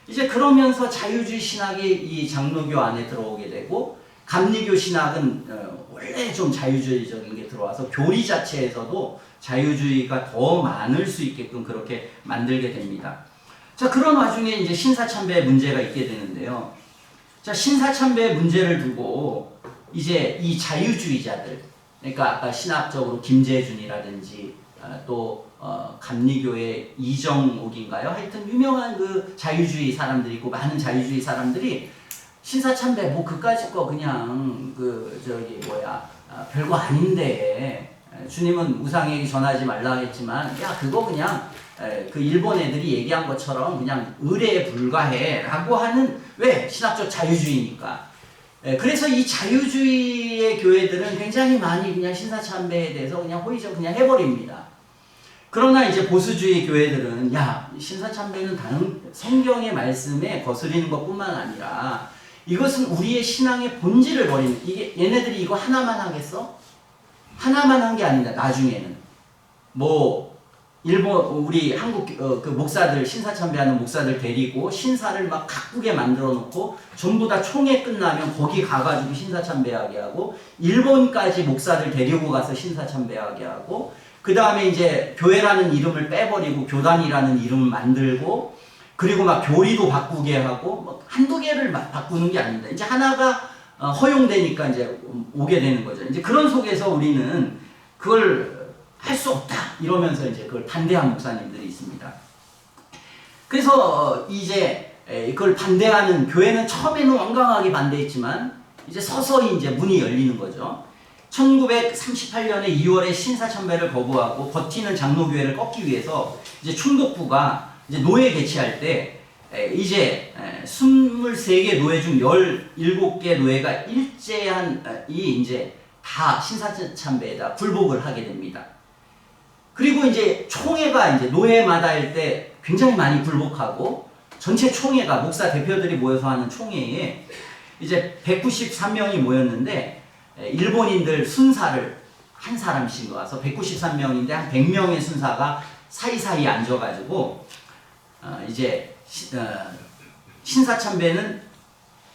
이제 그러면서 자유주의 신학이 이 장로교 안에 들어오게 되고, 감리교 신학은 원래 좀 자유주의적인 게 들어와서 교리 자체에서도 자유주의가 더 많을 수 있게끔 그렇게 만들게 됩니다. 자, 그런 와중에 이제 신사참배의 문제가 있게 되는데요. 자, 신사참배의 문제를 두고 이제 이 자유주의자들, 그러니까 아까 신학적으로 김재준이라든지 또 감리교의 이정옥인가요? 하여튼 유명한 그 자유주의 사람들이 있고, 많은 자유주의 사람들이 신사참배 그까짓 거 그냥 별거 아닌데 주님은 우상에게 전하지 말라 했지만 야 그거 그냥 그 일본 애들이 얘기한 것처럼 그냥 의례에 불과해 라고 하는 왜? 신학적 자유주의니까. 그래서 이 자유주의의 교회들은 굉장히 많이 그냥 신사참배에 대해서 그냥 호의적 그냥 해버립니다. 그러나 이제 보수주의 교회들은 야 신사참배는 다른 성경의 말씀에 거스리는 것뿐만 아니라 이것은 우리의 신앙의 본질을 버리는 이게 얘네들이 이거 하나만 하겠어? 하나만 한 게 아니다. 나중에는 뭐 일본 우리 한국 그 목사들 신사참배하는 목사들 데리고 신사를 막 가꾸게 만들어 놓고 전부 다 총회 끝나면 거기 가가지고 신사참배하게 하고 일본까지 목사들 데리고 가서 신사참배하게 하고 그 다음에 이제 교회라는 이름을 빼버리고 교단이라는 이름을 만들고 그리고 막 교리도 바꾸게 하고 뭐 한두 개를 막 바꾸는 게 아닙니다. 이제 하나가 허용되니까 이제 오게 되는 거죠. 이제 그런 속에서 우리는 그걸 할 수 없다 이러면서 이제 그걸 반대한 목사님들이 있습니다. 그래서 이제 그걸 반대하는 교회는 처음에는 완강하게 반대했지만 이제 서서히 이제 문이 열리는 거죠. 1938년에 2월에 신사참배를 거부하고 버티는 장로교회를 꺾기 위해서 이제 충독부가 이제 노예 개최할 때 이제 23개 노예 중 17개 노예가 일제한 이 이제 다 신사참배에다 굴복을 하게 됩니다. 그리고 이제 총회가 이제 노예마다 할 때 굉장히 많이 굴복하고 전체 총회가 목사 대표들이 모여서 하는 총회에 이제 193명이 모였는데 일본인들 순사를 한 사람씩 와서 193명인데 한 100명의 순사가 사이사이 앉아가지고 이제 신사참배는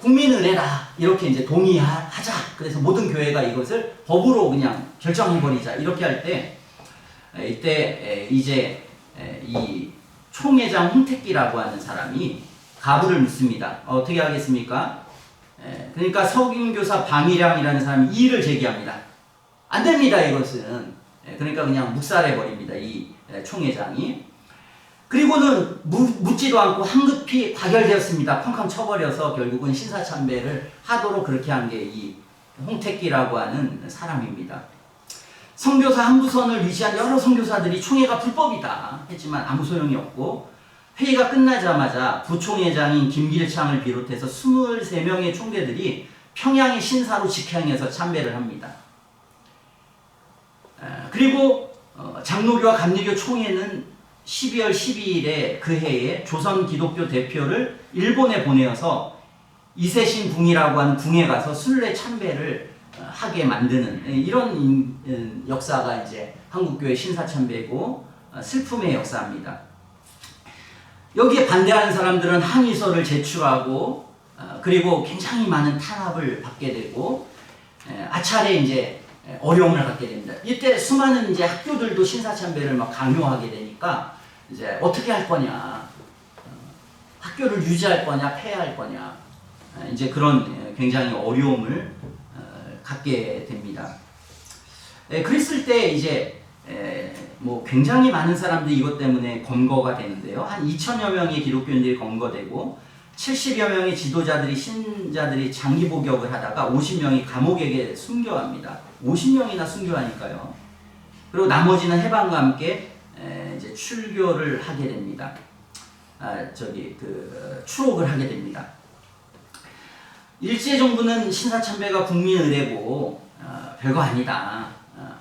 국민은혜다 이렇게 이제 동의하자. 그래서 모든 교회가 이것을 법으로 그냥 결정해버리자 이렇게 할 때 이때 이제 이 총회장 홍택기라고 하는 사람이 가부를 묻습니다. 어떻게 하겠습니까? 그러니까 석인교사 방일양이라는 사람이 이의를 제기합니다. 안 됩니다 이것은. 그러니까 그냥 묵살해버립니다 이 총회장이. 그리고는 묻지도 않고 황급히 과결되었습니다. 쾅쾅 쳐버려서 결국은 신사참배를 하도록 그렇게 한 게 이 홍택기라고 하는 사람입니다. 선교사 한부선을 위시한 여러 선교사들이 총회가 불법이다 했지만 아무 소용이 없고 회의가 끝나자마자 부총회장인 김길창을 비롯해서 23명의 총대들이 평양의 신사로 직행해서 참배를 합니다. 그리고 장로교와 감리교 총회는 12월 12일에 그 해에 조선 기독교 대표를 일본에 보내어서 이세신 궁이라고 하는 궁에 가서 순례 참배를 하게 만드는 이런 역사가 이제 한국교회 신사참배고 슬픔의 역사입니다. 여기에 반대하는 사람들은 항의서를 제출하고 그리고 굉장히 많은 탄압을 받게 되고 아차례 이제 어려움을 갖게 됩니다. 이때 수많은 이제 학교들도 신사참배를 막 강요하게 되니까 이제 어떻게 할 거냐, 학교를 유지할 거냐, 폐해할 거냐, 이제 그런 굉장히 어려움을 갖게 됩니다. 그랬을 때 이제 뭐 굉장히 많은 사람들이 이것 때문에 검거가 되는데요. 한 2천여 명의 기독교인들이 검거되고 70여 명의 지도자들이 신자들이 장기 복역을 하다가 50명이 감옥에게 순교합니다. 50명이나 순교하니까요. 그리고 나머지는 해방과 함께 이제 출교를 하게 됩니다. 추록을 하게 됩니다. 일제정부는 신사참배가 국민의례고 별거 아니다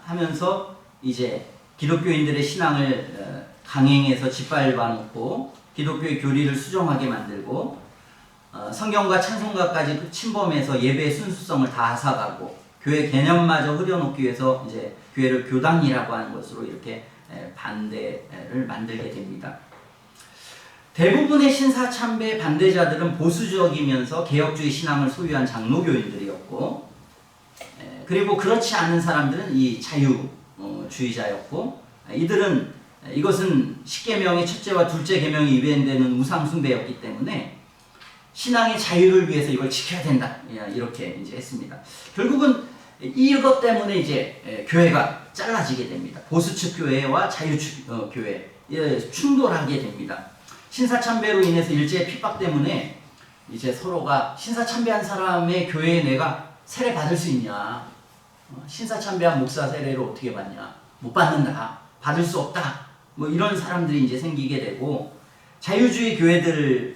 하면서 이제 기독교인들의 신앙을 강행해서 짓밟아놓고 기독교의 교리를 수정하게 만들고 성경과 찬송가까지 침범해서 예배의 순수성을 다 앗아가고 교회 개념마저 흐려놓기 위해서 이제 교회를 교단이라고 하는 것으로 이렇게 반대를 만들게 됩니다. 대부분의 신사참배 반대자들은 보수적이면서 개혁주의 신앙을 소유한 장로교인들이었고 그리고 그렇지 않은 사람들은 이 자유주의자였고 이들은 이것은 십계명의 첫째와 둘째 계명이 위반되는 우상 숭배였기 때문에 신앙의 자유를 위해서 이걸 지켜야 된다 이렇게 이제 했습니다. 결국은 이것 때문에 이제 교회가 잘라지게 됩니다. 보수측 교회와 자유측 교회 충돌하게 됩니다. 신사참배로 인해서 일제의 핍박 때문에 이제 서로가 신사참배한 사람의 교회에 내가 세례 받을 수 있냐, 신사참배한 목사 세례를 어떻게 받냐? 못 받는다. 받을 수 없다. 뭐 이런 사람들이 이제 생기게 되고, 자유주의 교회들과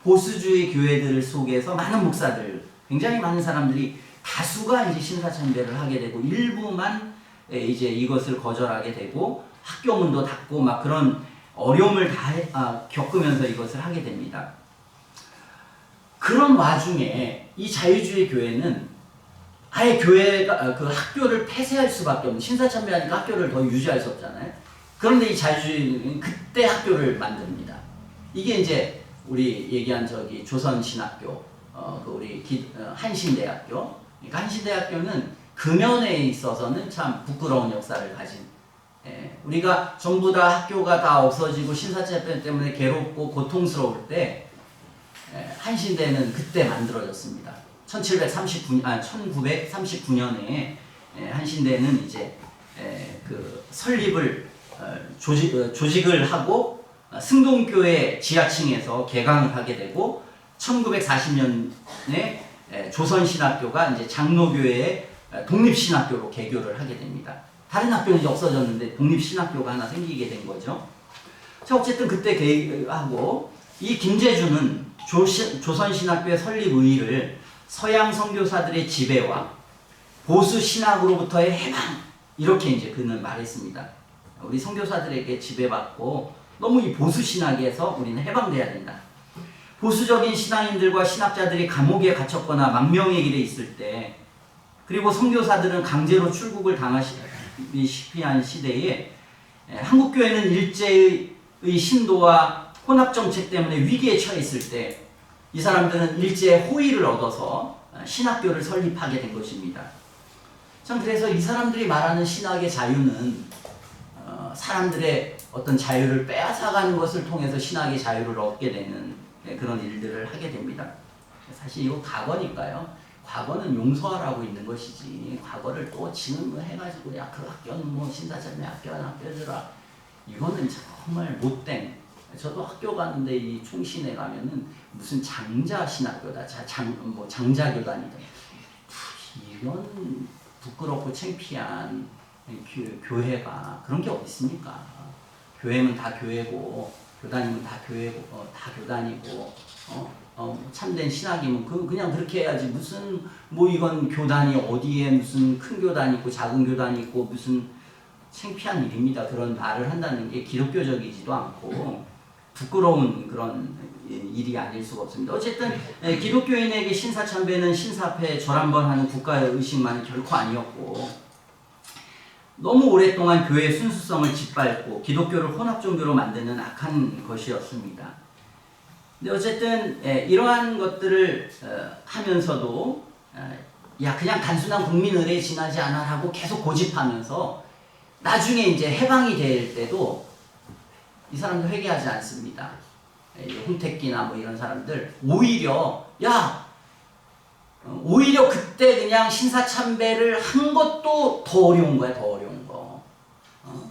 보수주의 교회들 속에서 많은 목사들, 굉장히 많은 사람들이 다수가 이제 신사참배를 하게 되고, 일부만 이제 이것을 거절하게 되고, 학교 문도 닫고 막 그런 어려움을 다 겪으면서 이것을 하게 됩니다. 그런 와중에 이 자유주의 교회는 아예 교회가 그 학교를 폐쇄할 수밖에 없는, 신사참배하니까 학교를 더 유지할 수 없잖아요. 그런데 이 자유주의는 그때 학교를 만듭니다. 이게 이제 우리 얘기한 저기 조선신학교, 한신대학교. 그러니까 한신대학교는 금연에 있어서는 참 부끄러운 역사를 가진. 우리가 전부 다 학교가 다 없어지고 신사참배 때문에 괴롭고 고통스러울 때 한신대는 그때 만들어졌습니다. 1939년에 한신대는 이제 그 설립을 조직을 하고 승동교회 지하층에서 개강을 하게 되고, 1940년에 조선신학교가 이제 장로교회의 독립신학교로 개교를 하게 됩니다. 다른 학교는 이제 없어졌는데 독립신학교가 하나 생기게 된 거죠. 자, 어쨌든 그때 개교하고, 이 김재준은 조선신학교의 설립 의의를 서양 선교사들의 지배와 보수 신학으로부터의 해방, 이렇게 이제 그는 말했습니다. 우리 선교사들에게 지배받고 너무 이 보수 신학에서 우리는 해방돼야 된다. 보수적인 신앙인들과 신학자들이 감옥에 갇혔거나 망명의 길에 있을 때, 그리고 선교사들은 강제로 출국을 당하시피 한 시대에 한국교회는 일제의 신도와 혼합정책 때문에 위기에 처해 있을 때 이 사람들은 일제의 호의를 얻어서 신학교를 설립하게 된 것입니다. 참, 그래서 이 사람들이 말하는 신학의 자유는 사람들의 어떤 자유를 빼앗아가는 것을 통해서 신학의 자유를 얻게 되는 그런 일들을 하게 됩니다. 사실 이거 과거니까요. 과거는 용서하라고 있는 것이지, 과거를 또 진음해가지고 야, 그 학교는 뭐 신사참배 학교들아, 이거는 정말 못된. 저도 학교 가는데 이 총신에 가면은 무슨 장자신학교다, 장자교단이다. 이런 부끄럽고 창피한 교회가 그런 게 어디 있습니까? 교회는 다 교회고, 교단이면 다 교회고, 다 교단이고, 참된 신학이면 그냥 그렇게 해야지. 무슨 뭐 이건 교단이 어디에 무슨 큰 교단이 있고 작은 교단이 있고, 무슨 창피한 일입니다. 그런 말을 한다는 게 기독교적이지도 않고 부끄러운 그런 일이 아닐 수가 없습니다. 어쨌든 기독교인에게 신사참배는 신사 앞에 절 한번 하는 국가의식만은 결코 아니었고, 너무 오랫동안 교회의 순수성을 짓밟고 기독교를 혼합종교로 만드는 악한 것이었습니다. 근데 어쨌든 이러한 것들을 하면서도 야, 그냥 단순한 국민의례에 지나지 않아라고 계속 고집하면서 나중에 이제 해방이 될 때도 이 사람들 회개하지 않습니다. 홍택기나 뭐 이런 사람들 오히려 오히려 그때 그냥 신사참배를 한 것도 더 어려운 거야, 더 어려운 거.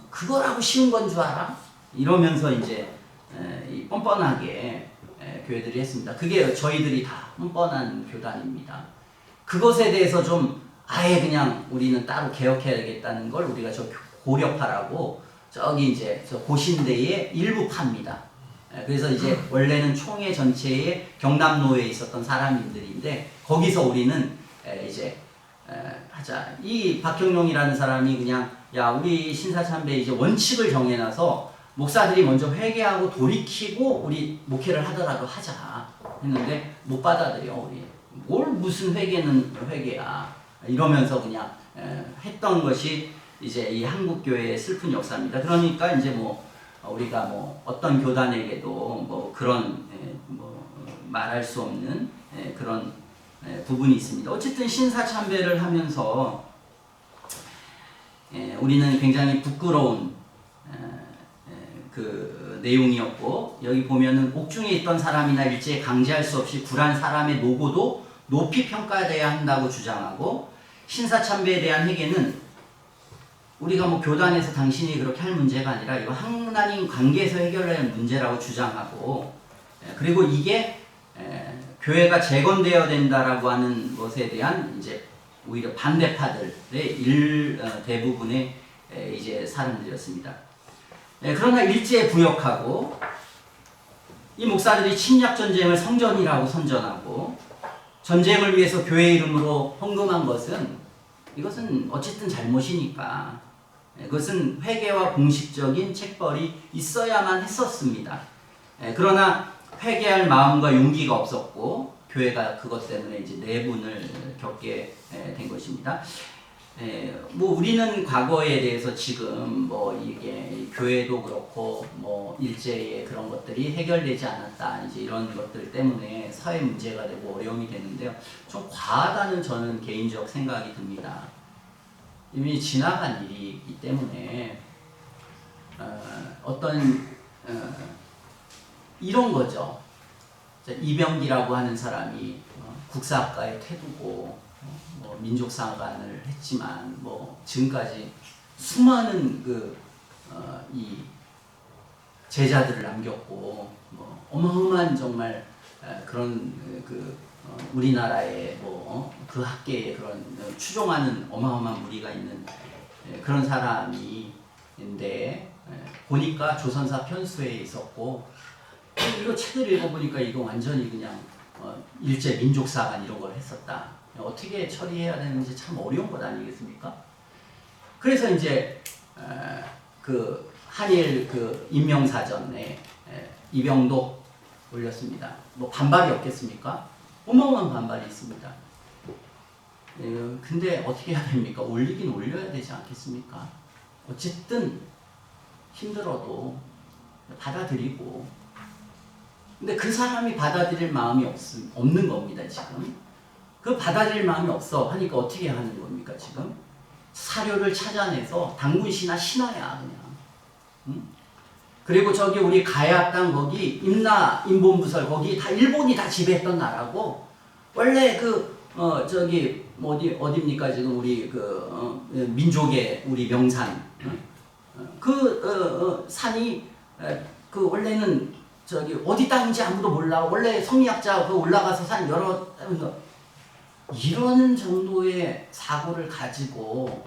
그거라고 쉬운 건 줄 알아? 이러면서 이제 뻔뻔하게 교회들이 했습니다. 그게 저희들이 다 뻔뻔한 교단입니다. 그것에 대해서 좀 아예 그냥 우리는 따로 개혁해야겠다는 걸 우리가 저 고려파라고 저기 이제 저 고신대의 일부 파입니다. 그래서 이제 원래는 총회 전체에 경남로에 있었던 사람들인데, 거기서 우리는 이제 하자. 이 박형룡이라는 사람이 그냥 야, 우리 신사참배 이제 원칙을 정해놔서 목사들이 먼저 회개하고 돌이키고 우리 목회를 하더라도 하자 했는데 못 받아들여. 우리 뭘 무슨 회개는 회개야 이러면서 그냥 했던 것이 이제 이 한국교회의 슬픈 역사입니다. 그러니까 이제 뭐 우리가 뭐 어떤 교단에게도 뭐 그런 뭐 말할 수 없는 그런 부분이 있습니다. 어쨌든 신사참배를 하면서 우리는 굉장히 부끄러운 그 내용이었고, 여기 보면은 옥중에 있던 사람이나 일제에 강제할 수 없이 굴한 사람의 노고도 높이 평가돼야 한다고 주장하고, 신사참배에 대한 회개는 우리가 뭐 교단에서 당신이 그렇게 할 문제가 아니라 이거 하나님 관계에서 해결해야 할 문제라고 주장하고, 그리고 이게 교회가 재건되어야 된다라고 하는 것에 대한 이제 오히려 반대파들의 대부분의 이제 사람들이었습니다. 그러나 일제에 부역하고 이 목사들이 침략 전쟁을 성전이라고 선전하고 전쟁을 위해서 교회 이름으로 헌금한 것은 이것은 어쨌든 잘못이니까 그것은 회개와 공식적인 책벌이 있어야만 했었습니다. 그러나 회개할 마음과 용기가 없었고 교회가 그것 때문에 이제 내분을 겪게 된 것입니다. 뭐 우리는 과거에 대해서 지금 뭐 이게 교회도 그렇고 뭐 일제의 그런 것들이 해결되지 않았다 이제 이런 것들 때문에 사회 문제가 되고 어려움이 되는데요. 좀 과하다는 저는 개인적 생각이 듭니다. 이미 지나간 일이기 때문에 이런 거죠. 이병기라고 하는 사람이 국사학과에 태두고 뭐 민족사관을 했지만 뭐 지금까지 수많은 이 제자들을 남겼고 뭐 어마어마한 정말 그런 우리나라의 그 학계에 그런 추종하는 어마어마한 무리가 있는 그런 사람인데 보니까 조선사 편수에 있었고 이거 책을 읽어보니까 이거 완전히 그냥 일제 민족사관 이런 걸 했었다. 어떻게 처리해야 되는지 참 어려운 것 아니겠습니까? 그래서 이제 그 한일 인명사전에 이병독 올렸습니다. 뭐 반발이 없겠습니까? 어마어마한 반발이 있습니다. 근데 어떻게 해야 됩니까? 올리긴 올려야 되지 않겠습니까? 어쨌든 힘들어도 받아들이고 근데 그 사람이 받아들일 마음이 없는 겁니다, 지금. 그 받아들일 마음이 없어 하니까 어떻게 하는 겁니까, 지금? 사료를 찾아내서 당군시나 신화야, 그냥. 응? 그리고 저기 우리 가야 땅 거기, 임나, 임본부설 거기 다 일본이 다 지배했던 나라고, 원래 어디입니까, 지금 우리 민족의 우리 명산. 산이, 원래는 어디 땅인지 아무도 몰라. 원래 성리학자 올라가서 산 이런 정도의 사고를 가지고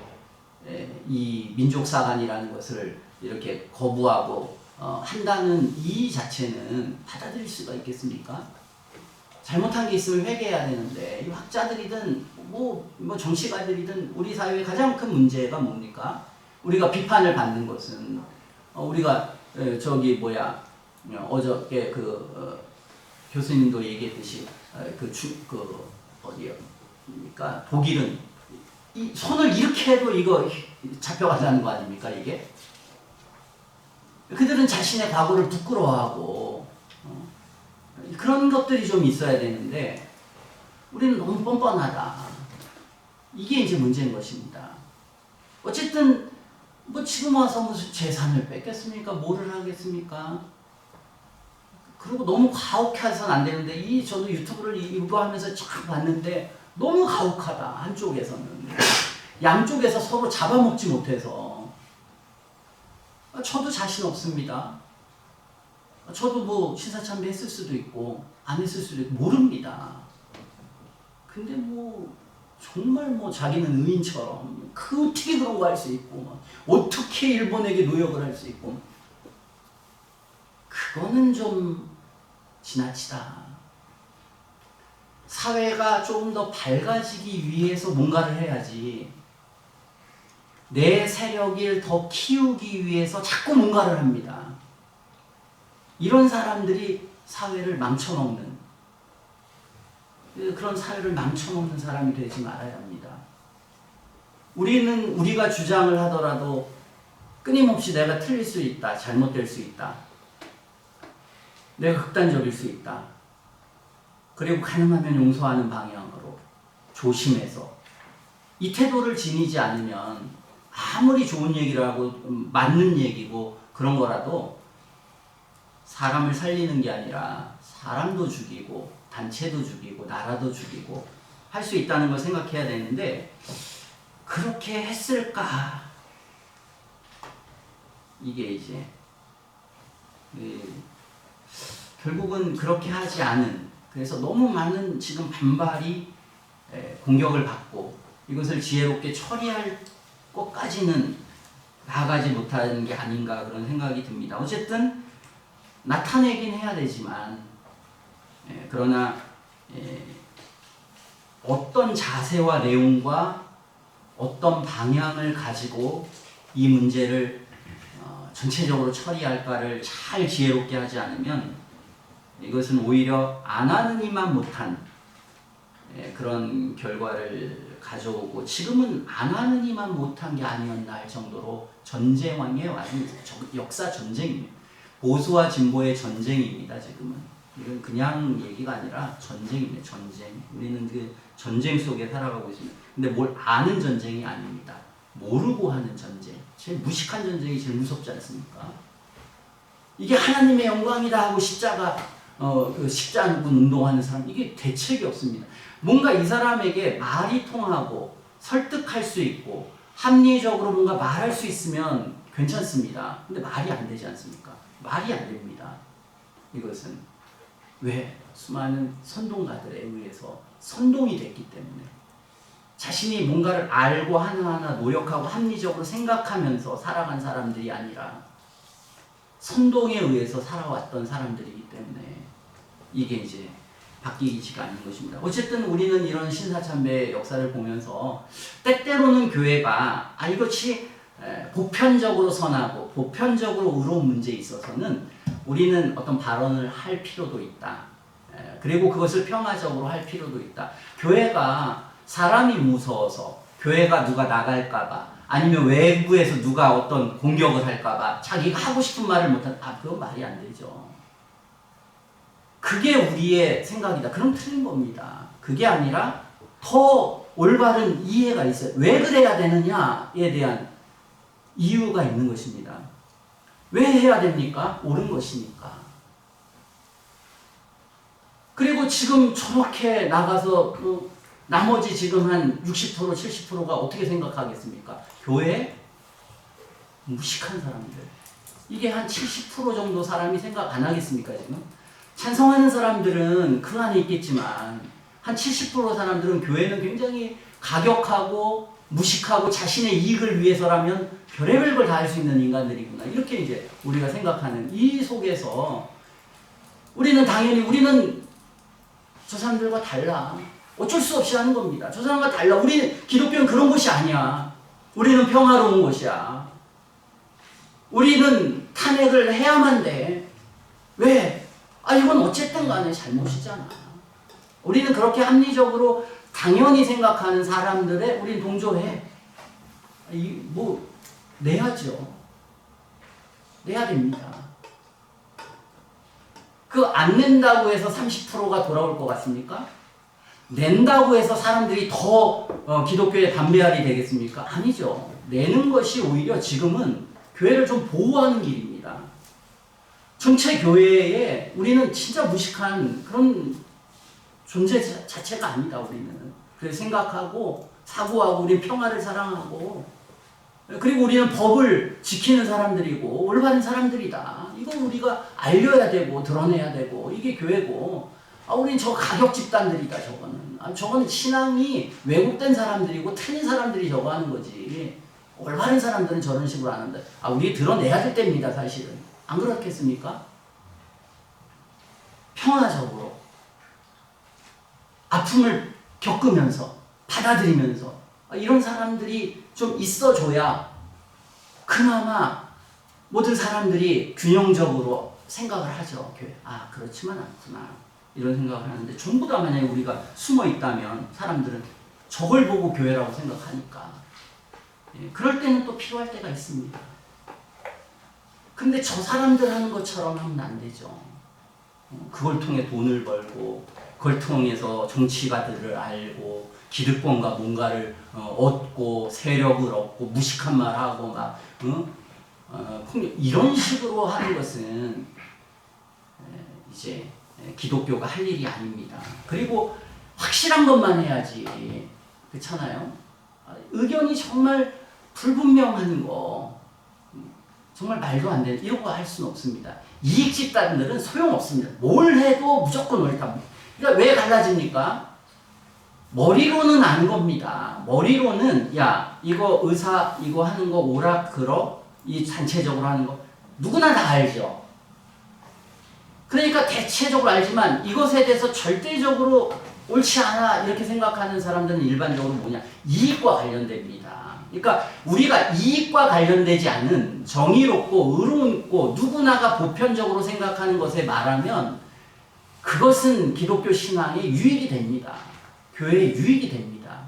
이 민족사관이라는 것을 이렇게 거부하고 한다는 이 자체는 받아들일 수가 있겠습니까? 잘못한 게 있으면 회개해야 되는데 이 학자들이든 뭐 정치가들이든 우리 사회의 가장 큰 문제가 뭡니까? 우리가 비판을 받는 것은 우리가 어저께 교수님도 얘기했듯이 어디입니까? 독일은 이 손을 이렇게 해도 이거 잡혀간다는 거 아닙니까 이게? 그들은 자신의 과거를 부끄러워하고 그런 것들이 좀 있어야 되는데 우리는 너무 뻔뻔하다. 이게 이제 문제인 것입니다. 어쨌든 뭐 지금 와서 무슨 재산을 뺏겠습니까? 뭐를 하겠습니까? 그리고 너무 가혹해서는 안 되는데 저도 유튜브를 이거 하면서 쫙 봤는데 너무 가혹하다. 한쪽에서는 양쪽에서 서로 잡아먹지 못해서 저도 자신 없습니다. 저도 뭐 신사참배 했을 수도 있고 안 했을 수도 있고 모릅니다. 근데 뭐 정말 뭐 자기는 의인처럼 어떻게 그런 거 할 수 있고 어떻게 일본에게 노역을 할 수 있고 그거는 좀 지나치다. 사회가 조금 더 밝아지기 위해서 뭔가를 해야지 내 세력을 더 키우기 위해서 자꾸 뭔가를 합니다. 이런 사람들이 사회를 망쳐먹는 그런 사회를 망쳐먹는 사람이 되지 말아야 합니다. 우리가 주장을 하더라도 끊임없이 내가 틀릴 수 있다. 잘못될 수 있다. 내가 극단적일 수 있다. 그리고 가능하면 용서하는 방향으로 조심해서 이 태도를 지니지 않으면 아무리 좋은 얘기를 하고 맞는 얘기고 그런 거라도 사람을 살리는 게 아니라 사람도 죽이고 단체도 죽이고 나라도 죽이고 할 수 있다는 걸 생각해야 되는데 그렇게 했을까? 이게 이제 결국은 그렇게 하지 않은 그래서 너무 많은 지금 반발이 공격을 받고 이것을 지혜롭게 처리할 것까지는 나아가지 못하는 게 아닌가 그런 생각이 듭니다. 어쨌든 나타내긴 해야 되지만 그러나 어떤 자세와 내용과 어떤 방향을 가지고 이 문제를 전체적으로 처리할까를 잘 지혜롭게 하지 않으면 이것은 오히려 안 하는 이만 못한 그런 결과를 가져오고 지금은 안 하는 이만 못한 게 아니었나 할 정도로 전쟁왕에 완전 역사 전쟁입니다. 보수와 진보의 전쟁입니다. 지금은 이건 그냥 얘기가 아니라 전쟁입니다. 전쟁. 우리는 그 전쟁 속에 살아가고 있습니다. 근데 뭘 아는 전쟁이 아닙니다. 모르고 하는 전쟁. 제일 무식한 전쟁이 제일 무섭지 않습니까? 이게 하나님의 영광이다 하고 십자가 십자군 운동하는 사람 이게 대책이 없습니다. 뭔가 이 사람에게 말이 통하고 설득할 수 있고 합리적으로 뭔가 말할 수 있으면 괜찮습니다. 근데 말이 안 되지 않습니까? 말이 안 됩니다. 이것은 왜? 수많은 선동가들에 의해서 선동이 됐기 때문에 자신이 뭔가를 알고 하나하나 노력하고 합리적으로 생각하면서 살아간 사람들이 아니라 선동에 의해서 살아왔던 사람들이기 때문에 이게 이제 바뀌지가 않는 것입니다. 어쨌든 우리는 이런 신사참배의 역사를 보면서 때때로는 교회가 이것이 보편적으로 선하고 보편적으로 의로운 문제에 있어서는 우리는 어떤 발언을 할 필요도 있다. 그리고 그것을 평화적으로 할 필요도 있다. 교회가 사람이 무서워서 교회가 누가 나갈까봐 아니면 외부에서 누가 어떤 공격을 할까봐 자기가 하고 싶은 말을 못한 그건 말이 안 되죠. 그게 우리의 생각이다. 그럼 틀린 겁니다. 그게 아니라 더 올바른 이해가 있어요. 왜 그래야 되느냐에 대한 이유가 있는 것입니다. 왜 해야 됩니까? 옳은 것이니까. 그리고 지금 저렇게 나가서 나머지 지금 한 60% 70%가 어떻게 생각하겠습니까? 교회 무식한 사람들. 이게 한 70% 정도 사람이 생각 안 하겠습니까 지금? 찬성하는 사람들은 그 안에 있겠지만 한 70% 사람들은 교회는 굉장히 가격하고 무식하고 자신의 이익을 위해서라면 별의별 걸 다 할 수 있는 인간들이구나. 이렇게 이제 우리가 생각하는 이 속에서 우리는 저 사람들과 달라. 어쩔 수 없이 하는 겁니다. 저 사람과 달라. 우리는 기독교는 그런 것이 아니야. 우리는 평화로운 것이야. 우리는 탄핵을 해야만 돼. 왜? 이건 어쨌든 간에 잘못이잖아. 우리는 그렇게 합리적으로 당연히 생각하는 사람들의 우린 동조해. 내야죠. 내야 됩니다. 안 낸다고 해서 30%가 돌아올 것 같습니까? 낸다고 해서 사람들이 더 기독교에 담배알이 되겠습니까? 아니죠. 내는 것이 오히려 지금은 교회를 좀 보호하는 길입니다. 전체 교회에 우리는 진짜 무식한 그런 존재 자체가 아니다. 우리는 그래서 생각하고 사고하고 우리는 평화를 사랑하고 그리고 우리는 법을 지키는 사람들이고 올바른 사람들이다. 이걸 우리가 알려야 되고 드러내야 되고 이게 교회고 우리는 저 가격 집단들이다. 저거는 신앙이 왜곡된 사람들이고 틀린 사람들이 저거 하는 거지. 올바른 사람들은 저런 식으로 안 한다. 우리 드러내야 될 때입니다. 사실은. 안 그렇겠습니까? 평화적으로 아픔을 겪으면서 받아들이면서 이런 사람들이 좀 있어줘야 그나마 모든 사람들이 균형적으로 생각을 하죠. 교회. 그렇지만 않구나. 이런 생각을 하는데 전부 다 만약에 우리가 숨어 있다면 사람들은 저걸 보고 교회라고 생각하니까 그럴 때는 또 필요할 때가 있습니다. 근데 저 사람들 하는 것처럼 하면 안 되죠. 그걸 통해 돈을 벌고 그걸 통해서 정치가들을 알고 기득권과 뭔가를 얻고 세력을 얻고 무식한 말하고 이런 식으로 하는 것은 이제 기독교가 할 일이 아닙니다. 그리고 확실한 것만 해야지. 그렇잖아요. 의견이 정말 불분명한 거 정말 말도 안 되는 이런 거 할 수는 없습니다. 이익 집단들은 소용없습니다. 뭘 해도 무조건 옳다. 그러니까 왜 갈라집니까? 머리로는 아는 겁니다. 머리로는 야 이거 의사 이거 하는 거 오라 그러 이 단체적으로 하는 거 누구나 다 알죠. 그러니까 대체적으로 알지만 이것에 대해서 절대적으로 옳지 않아 이렇게 생각하는 사람들은 일반적으로 뭐냐 이익과 관련됩니다. 그러니까 우리가 이익과 관련되지 않은 정의롭고 의롭고 누구나가 보편적으로 생각하는 것에 말하면 그것은 기독교 신앙의 유익이 됩니다. 교회의 유익이 됩니다.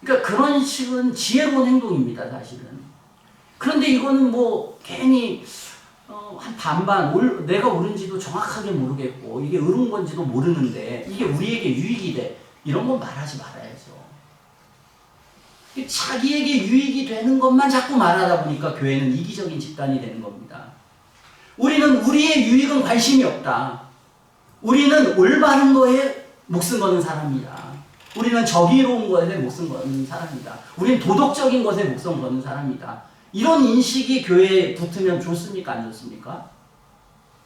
그러니까 그런 식은 지혜로운 행동입니다, 사실은. 그런데 이거는 뭐 괜히 한 반반 내가 옳은지도 정확하게 모르겠고 이게 의로운 건지도 모르는데 이게 우리에게 유익이 돼 이런 건 말하지 말아야죠. 자기에게 유익이 되는 것만 자꾸 말하다 보니까 교회는 이기적인 집단이 되는 겁니다. 우리는 우리의 유익은 관심이 없다. 우리는 올바른 거에 목숨 거는 사람이다. 우리는 정의로운 것에 목숨 거는 사람이다. 우리는 도덕적인 것에 목숨 거는 사람이다. 이런 인식이 교회에 붙으면 좋습니까? 안 좋습니까?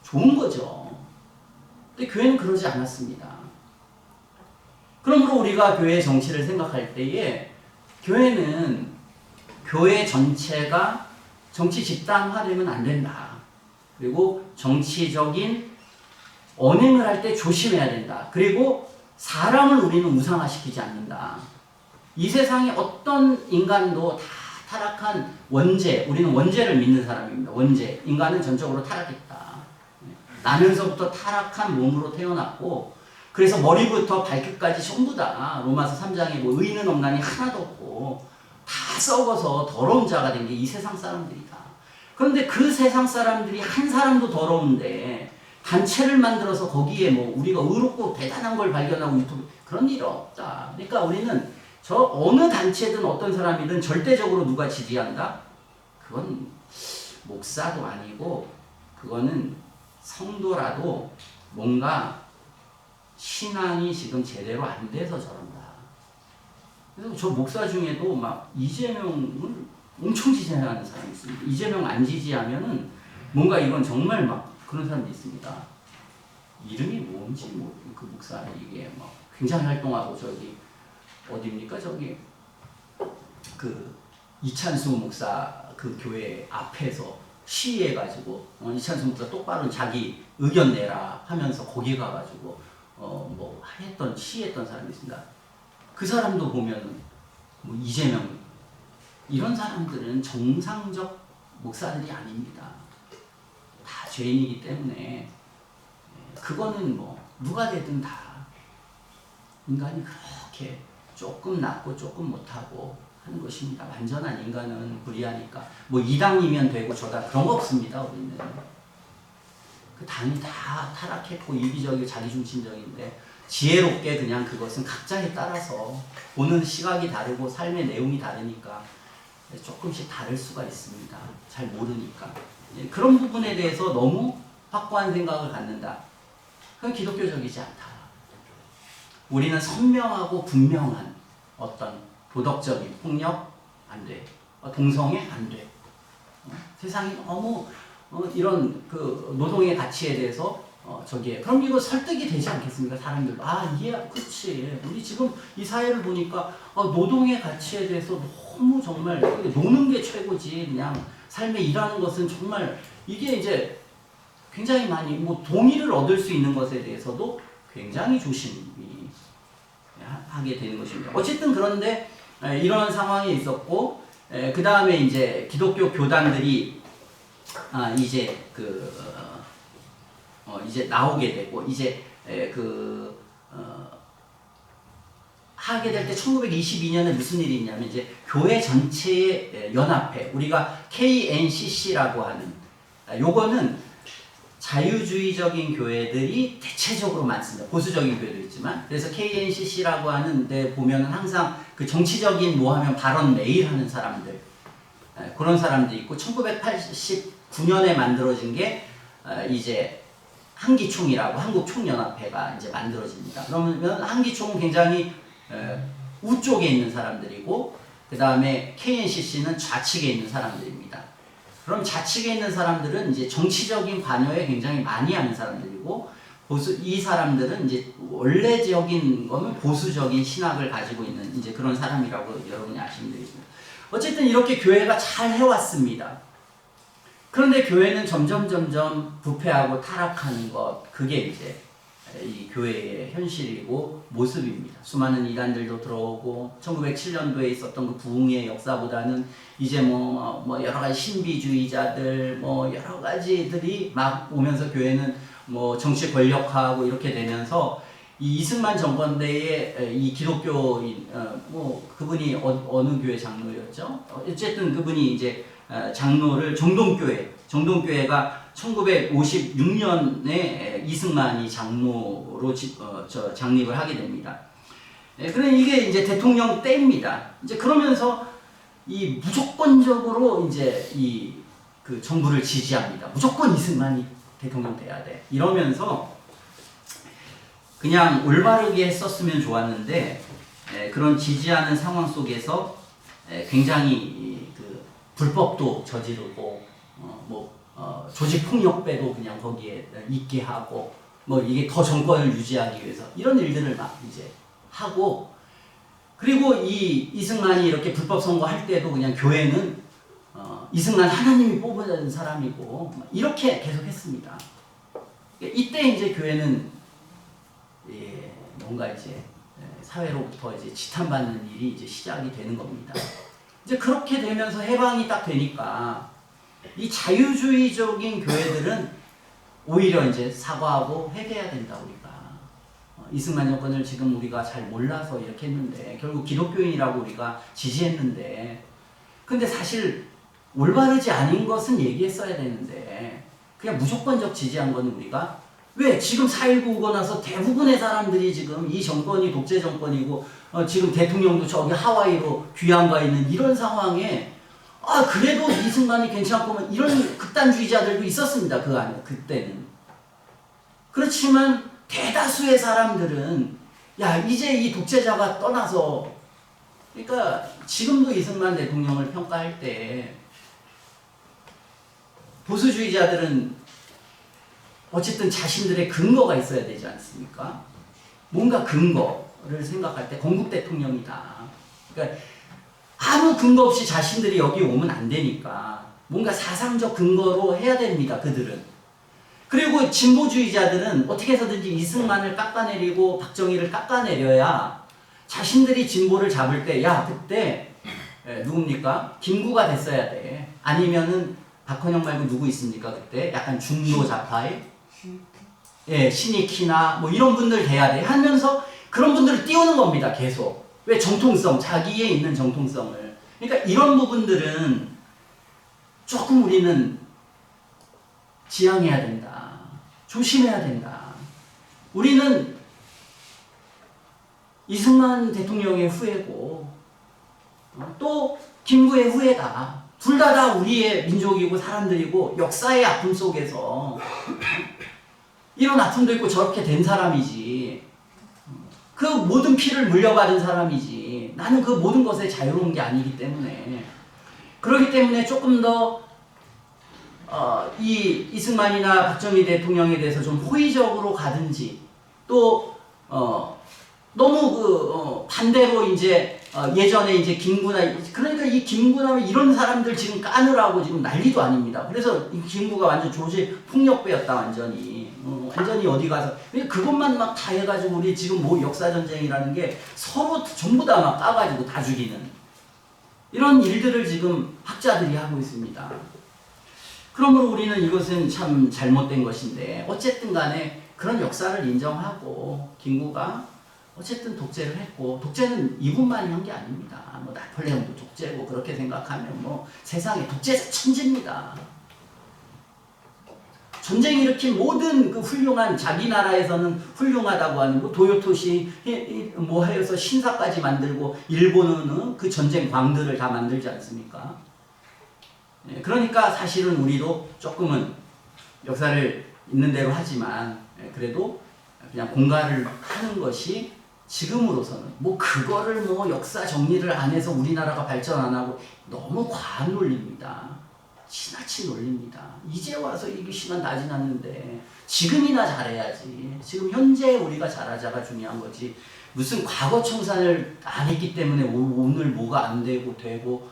좋은 거죠. 근데 교회는 그러지 않았습니다. 그러므로 우리가 교회의 정치를 생각할 때에 교회는 교회 전체가 정치 집단화되면 안 된다. 그리고 정치적인 언행을 할 때 조심해야 된다. 그리고 사람을 우리는 우상화시키지 않는다. 이 세상에 어떤 인간도 다 타락한 원죄, 우리는 원죄를 믿는 사람입니다. 원죄, 인간은 전적으로 타락했다. 나면서부터 타락한 몸으로 태어났고 그래서 머리부터 발끝까지 전부 다 로마서 3장에 뭐 의인은 없나니 하나도 없고 다 썩어서 더러운 자가 된 게 이 세상 사람들이다. 그런데 그 세상 사람들이 한 사람도 더러운데 단체를 만들어서 거기에 뭐 우리가 의롭고 대단한 걸 발견하고 유튜브 그런 일 없다. 그러니까 우리는 저 어느 단체든 어떤 사람이든 절대적으로 누가 지지한다? 그건 목사도 아니고 그거는 성도라도 뭔가 신앙이 지금 제대로 안 돼서 저런다. 그래서 저 목사 중에도 막 이재명을 엄청 지지하는 사람이 있습니다. 이재명 안 지지하면은 뭔가 이건 정말 막 그런 사람도 있습니다. 이름이 뭔지 그 목사 이게 막 굉장히 활동하고 저기 어디입니까 저기 그 이찬수 목사 그 교회 앞에서 시위해가지고 이찬수 목사 똑바로 자기 의견 내라 하면서 거기 가가지고 뭐 시했던 사람이 있습니다. 그 사람도 보면 뭐 이재명 이런 사람들은 정상적 목사들이 아닙니다. 다 죄인이기 때문에 그거는 뭐 누가 되든 다 인간이 그렇게 조금 낫고 조금 못하고 하는 것입니다. 완전한 인간은 불의하니까 뭐 이 당이면 되고 저당 그런 거 없습니다. 우리는 그 당이 다 타락했고 이기적이고 자기중심적인데 지혜롭게 그냥 그것은 각자에 따라서 보는 시각이 다르고 삶의 내용이 다르니까 조금씩 다를 수가 있습니다. 잘 모르니까 그런 부분에 대해서 너무 확고한 생각을 갖는다. 그건 기독교적이지 않다. 우리는 선명하고 분명한 어떤 도덕적인 폭력 안 돼. 동성애 안 돼. 세상이 너무 이런 그 노동의 가치에 대해서 그럼 이거 설득이 되지 않겠습니까? 사람들도 이게 그렇지. 우리 지금 이 사회를 보니까 노동의 가치에 대해서 너무 정말 노는 게 최고지. 그냥 삶에 일하는 것은 정말 이게 이제 굉장히 많이 뭐 동의를 얻을 수 있는 것에 대해서도 굉장히 조심히 하게 되는 것입니다. 어쨌든 그런데 이런 상황이 있었고 그 다음에 이제 기독교 교단들이 이제 이제 나오게 되고 이제 하게 될 때 1922년에 무슨 일이 있냐면 이제 교회 전체의 연합회 우리가 KNCC라고 하는 요거는 자유주의적인 교회들이 대체적으로 많습니다. 보수적인 교회도 있지만 그래서 KNCC라고 하는 데 보면은 항상 그 정치적인 뭐 하면 발언 매일 하는 사람들 그런 사람도 있고 1989년에 만들어진 게 이제 한기총이라고 한국총연합회가 이제 만들어집니다. 그러면 한기총은 굉장히 우쪽에 있는 사람들이고 그 다음에 KNCC는 좌측에 있는 사람들입니다. 그럼 좌측에 있는 사람들은 이제 정치적인 관여에 굉장히 많이 하는 사람들이고 이 사람들은 이제 원래적인 거는 보수적인 신학을 가지고 있는 이제 그런 사람이라고 여러분이 아시면 되겠습니다. 어쨌든 이렇게 교회가 잘 해왔습니다. 그런데 교회는 점점 부패하고 타락하는 것, 그게 이제 이 교회의 현실이고 모습입니다. 수많은 이단들도 들어오고 1907년도에 있었던 그 부흥의 역사보다는 이제 뭐 여러 가지 신비주의자들 뭐 여러 가지들이 막 오면서 교회는 뭐 정치 권력화하고 이렇게 되면서 이 이승만 정권대의 이 기독교인 뭐 그분이 어느 교회 장로였죠? 어쨌든 그분이 이제 장로를 정동교회가 1956년에 이승만이 장로로 장립을 하게 됩니다. 그래 이게 이제 대통령 때입니다. 이제 그러면서 이 무조건적으로 이제 그 정부를 지지합니다. 무조건 이승만이 대통령 돼야 돼. 이러면서 그냥 올바르게 했었으면 좋았는데 그런 지지하는 상황 속에서 굉장히 그 불법도 저지르고 조직폭력배도 그냥 거기에 있게 하고 뭐 이게 더 정권을 유지하기 위해서 이런 일들을 막 이제 하고 그리고 이승만이 이렇게 불법 선거할 때도 그냥 교회는 이승만 하나님이 뽑은 사람이고 이렇게 계속 했습니다. 이때 이제 교회는 뭔가 이제 사회로부터 이제 지탄받는 일이 이제 시작이 되는 겁니다. 이제 그렇게 되면서 해방이 딱 되니까 이 자유주의적인 교회들은 오히려 이제 사과하고 회개해야 된다 우리가. 이승만 정권을 지금 우리가 잘 몰라서 이렇게 했는데 결국 기독교인이라고 우리가 지지했는데 근데 사실 올바르지 않은 것은 얘기했어야 되는데 그냥 무조건적 지지한 거는 우리가 왜 지금 4.19 오고 나서 대부분의 사람들이 지금 이 정권이 독재 정권이고 지금 대통령도 저기 하와이로 귀향 가 있는 이런 상황에 그래도 이승만이 괜찮구만 이런 극단주의자들도 있었습니다. 그 안에 그때는. 그렇지만 대다수의 사람들은 야 이제 이 독재자가 떠나서 그러니까 지금도 이승만 대통령을 평가할 때 보수주의자들은 어쨌든 자신들의 근거가 있어야 되지 않습니까? 뭔가 근거를 생각할 때 건국 대통령이다. 그러니까 아무 근거 없이 자신들이 여기 오면 안 되니까 뭔가 사상적 근거로 해야 됩니다. 그들은. 그리고 진보주의자들은 어떻게 해서든지 이승만을 깎아내리고 박정희를 깎아내려야 자신들이 진보를 잡을 때 야 그때 누굽니까? 김구가 됐어야 돼. 아니면은 박헌영 말고 누구 있습니까? 그때 약간 중도 좌파의 신익희나 뭐 이런 분들 돼야 돼 하면서 그런 분들을 띄우는 겁니다. 계속. 왜 정통성, 자기에 있는 정통성을. 그러니까 이런 부분들은 조금 우리는 지양해야 된다. 조심해야 된다. 우리는 이승만 대통령의 후예고 또 김구의 후예다. 둘 다 우리의 민족이고 사람들이고 역사의 아픔 속에서 이런 아픔도 있고 저렇게 된 사람이지. 그 모든 피를 물려받은 사람이지. 나는 그 모든 것에 자유로운 게 아니기 때문에 그렇기 때문에 조금 더 이승만이나 박정희 대통령에 대해서 좀 호의적으로 가든지 또 너무 반대로 이제 예전에 이제 김구나 그러니까 이 김구나 이런 사람들 지금 까느라고 지금 난리도 아닙니다. 그래서 이 김구가 완전 조직 폭력배였다 완전히 어디 가서 그것만 막 다 해가지고 우리 지금 뭐 역사 전쟁이라는 게 서로 전부 다 막 까가지고 다 죽이는 이런 일들을 지금 학자들이 하고 있습니다. 그러므로 우리는 이것은 참 잘못된 것인데 어쨌든 간에 그런 역사를 인정하고 김구가 어쨌든 독재를 했고 독재는 이분만이 한 게 아닙니다. 뭐 나폴레옹도 독재고 그렇게 생각하면 뭐 세상에 독재자 천지입니다. 전쟁 일으킨 모든 그 훌륭한 자기 나라에서는 훌륭하다고 하는 거 도요토시 뭐 해서 신사까지 만들고 일본은 그 전쟁 광들을 다 만들지 않습니까? 그러니까 사실은 우리도 조금은 역사를 있는 대로 하지만 그래도 그냥 공갈을 하는 것이 지금으로서는 뭐 그거를 뭐 역사 정리를 안 해서 우리나라가 발전 안 하고 너무 과한 논리입니다. 지나친 논리입니다. 이제 와서 이게 시간 다 지났는데 지금이나 잘해야지. 지금 현재 우리가 잘하자가 중요한 거지. 무슨 과거 청산을 안 했기 때문에 오늘 뭐가 안 되고 되고,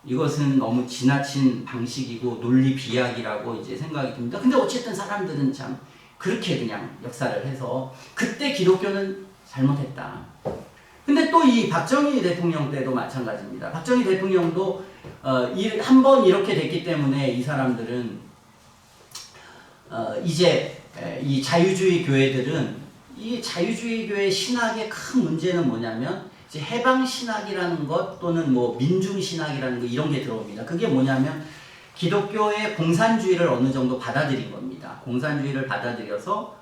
이것은 너무 지나친 방식이고 논리 비약이라고 이제 생각이 듭니다. 근데 어쨌든 사람들은 참 그렇게 그냥 역사를 해서 그때 기독교는 잘못했다. 근데 또 이 박정희 대통령 때도 마찬가지입니다. 박정희 대통령도 한 번 이렇게 됐기 때문에 이 사람들은 이제 이 자유주의 교회들은, 이 자유주의 교회 신학의 큰 문제는 뭐냐면 이제 해방 신학이라는 것 또는 뭐 민중 신학이라는 거, 이런 게 들어옵니다. 그게 뭐냐면 기독교의 공산주의를 어느 정도 받아들인 겁니다. 공산주의를 받아들여서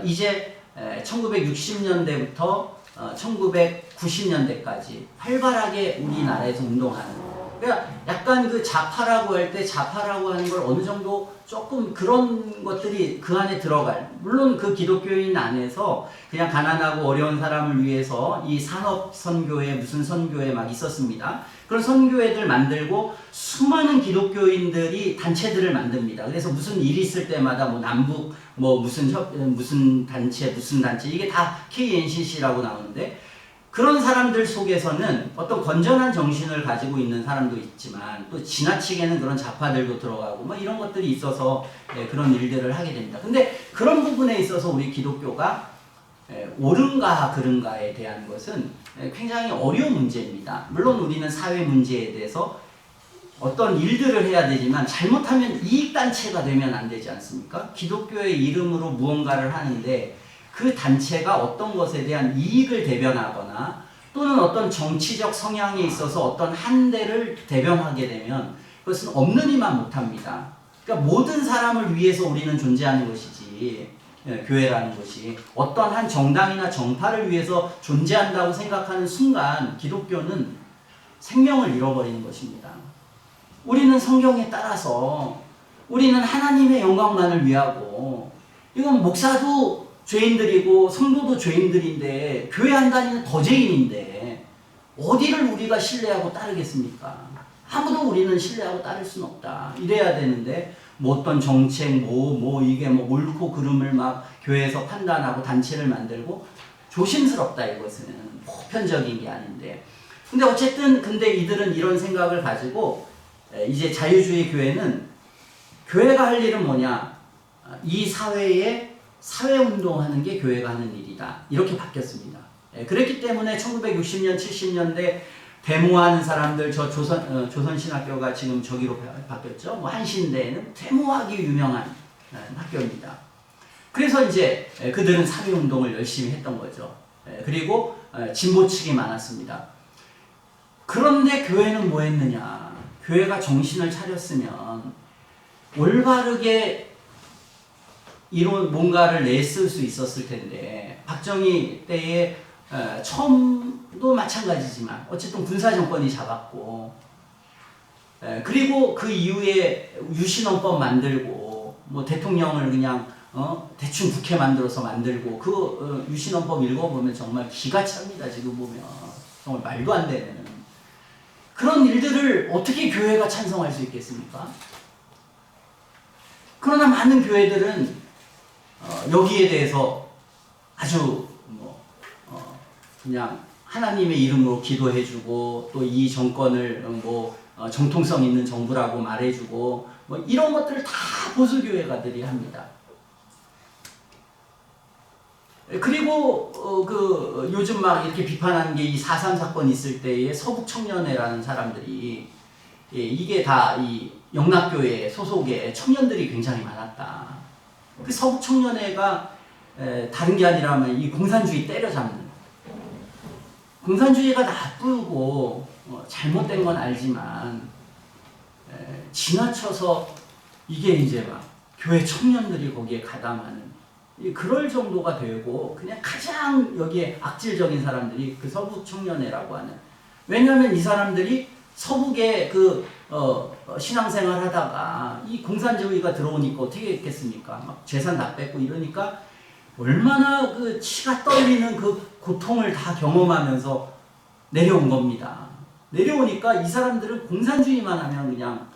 이제 1960년대부터 1990년대까지 활발하게 우리나라에서 운동하는, 그러니까 약간 그 좌파라고 할 때 좌파라고 하는 걸 어느 정도 조금 그런 것들이 그 안에 들어갈, 물론 그 기독교인 안에서 그냥 가난하고 어려운 사람을 위해서 이 산업 선교회 무슨 선교회 막 있었습니다. 그런 선교회들 만들고 수많은 기독교인들이 단체들을 만듭니다. 그래서 무슨 일이 있을 때마다 뭐 남북 뭐 무슨 단체 이게 다 KNCC라고 나오는데, 그런 사람들 속에서는 어떤 건전한 정신을 가지고 있는 사람도 있지만 또 지나치게는 그런 좌파들도 들어가고 뭐 이런 것들이 있어서 그런 일들을 하게 됩니다. 근데 그런 부분에 있어서 우리 기독교가 옳은가 그른가에 대한 것은 굉장히 어려운 문제입니다. 물론 우리는 사회 문제에 대해서 어떤 일들을 해야 되지만 잘못하면 이익단체가 되면 안 되지 않습니까? 기독교의 이름으로 무언가를 하는데 그 단체가 어떤 것에 대한 이익을 대변하거나 또는 어떤 정치적 성향에 있어서 어떤 한 대를 대변하게 되면 그것은 없는 이만 못합니다. 그러니까 모든 사람을 위해서 우리는 존재하는 것이지, 교회라는 것이 어떤 한 정당이나 정파를 위해서 존재한다고 생각하는 순간 기독교는 생명을 잃어버리는 것입니다. 우리는 성경에 따라서 우리는 하나님의 영광만을 위하고, 이건 목사도 죄인들이고 성도도 죄인들인데 교회 안 다니는 더 죄인인데 어디를 우리가 신뢰하고 따르겠습니까? 아무도 우리는 신뢰하고 따를 수는 없다. 이래야 되는데 뭐 어떤 정책 이게 뭐 옳고 그름을 막 교회에서 판단하고 단체를 만들고, 조심스럽다. 이것은 보편적인 게 아닌데. 근데 어쨌든 이들은 이런 생각을 가지고 이제 자유주의 교회는 교회가 할 일은 뭐냐, 이 사회에 사회운동하는 게 교회가 하는 일이다. 이렇게 바뀌었습니다. 그랬기 때문에 1960년, 70년대 데모하는 사람들, 저 조선신학교가 지금 저기로 바뀌었죠. 뭐 한신대는 데모하기 유명한 학교입니다. 그래서 이제 그들은 사회운동을 열심히 했던 거죠. 그리고 진보 측이 많았습니다. 그런데 교회는 뭐 했느냐. 교회가 정신을 차렸으면 올바르게 이런 뭔가를 냈을 수 있었을 텐데, 박정희 때에 처음도 마찬가지지만 어쨌든 군사정권이 잡았고, 그리고 그 이후에 유신헌법 만들고 뭐 대통령을 그냥 대충 국회 만들어서 만들고, 그 유신헌법 읽어보면 정말 기가 찹니다. 지금 보면 정말 말도 안 되는 그런 일들을 어떻게 교회가 찬성할 수 있겠습니까? 그러나 많은 교회들은 여기에 대해서 아주 그냥 하나님의 이름으로 기도해주고, 또 이 정권을 정통성 있는 정부라고 말해주고, 뭐 이런 것들을 다 보수교회가들이 합니다. 그리고 요즘 막 이렇게 비판하는 게 이 4.3 사건 있을 때의 서북청년회라는 사람들이, 이게 다 이 영락교회 소속의 청년들이 굉장히 많았다. 그 서북청년회가 다른 게 아니라면 이 공산주의 때려잡는, 공산주의가 나쁘고 잘못된 건 알지만 지나쳐서 이게 이제 막 교회 청년들이 거기에 가담하는, 그럴 정도가 되고, 그냥 가장 여기에 악질적인 사람들이 그 서북청년회라고 하는, 왜냐하면 이 사람들이 서북에 신앙생활 하다가 이 공산주의가 들어오니까 어떻게 했겠습니까? 막 재산 다 뺏고 이러니까 얼마나 그 치가 떨리는 그 고통을 다 경험하면서 내려온 겁니다. 내려오니까 이 사람들은 공산주의만 하면 그냥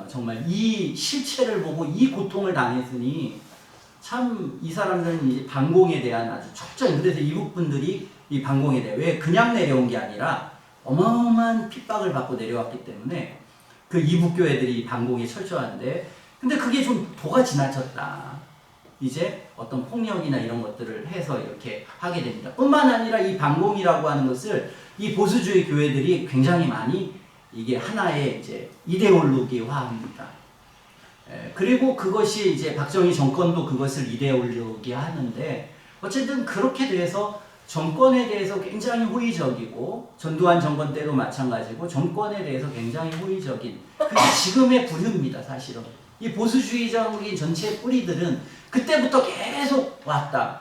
정말 이 실체를 보고 이 고통을 당했으니 참 이 사람들은 이 반공에 대한 아주 척전. 그래서 이북 분들이 이 반공에 대해 왜 그냥 내려온 게 아니라 어마어마한 핍박을 받고 내려왔기 때문에 그 이북 교회들이 반공에 철저한데, 근데 그게 좀 도가 지나쳤다. 이제 어떤 폭력이나 이런 것들을 해서 이렇게 하게 됩니다. 뿐만 아니라 이 반공이라고 하는 것을 이 보수주의 교회들이 굉장히 많이 이게 하나의 이제 이데올로기화합니다. 그리고 그것이 이제 박정희 정권도 그것을 이데올로기화하는데, 어쨌든 그렇게 돼서 정권에 대해서 굉장히 호의적이고, 전두환 정권 때도 마찬가지고 정권에 대해서 굉장히 호의적인, 그게 지금의 부류입니다. 사실은 이 보수주의적인 전체 뿌리들은 그때부터 계속 왔다.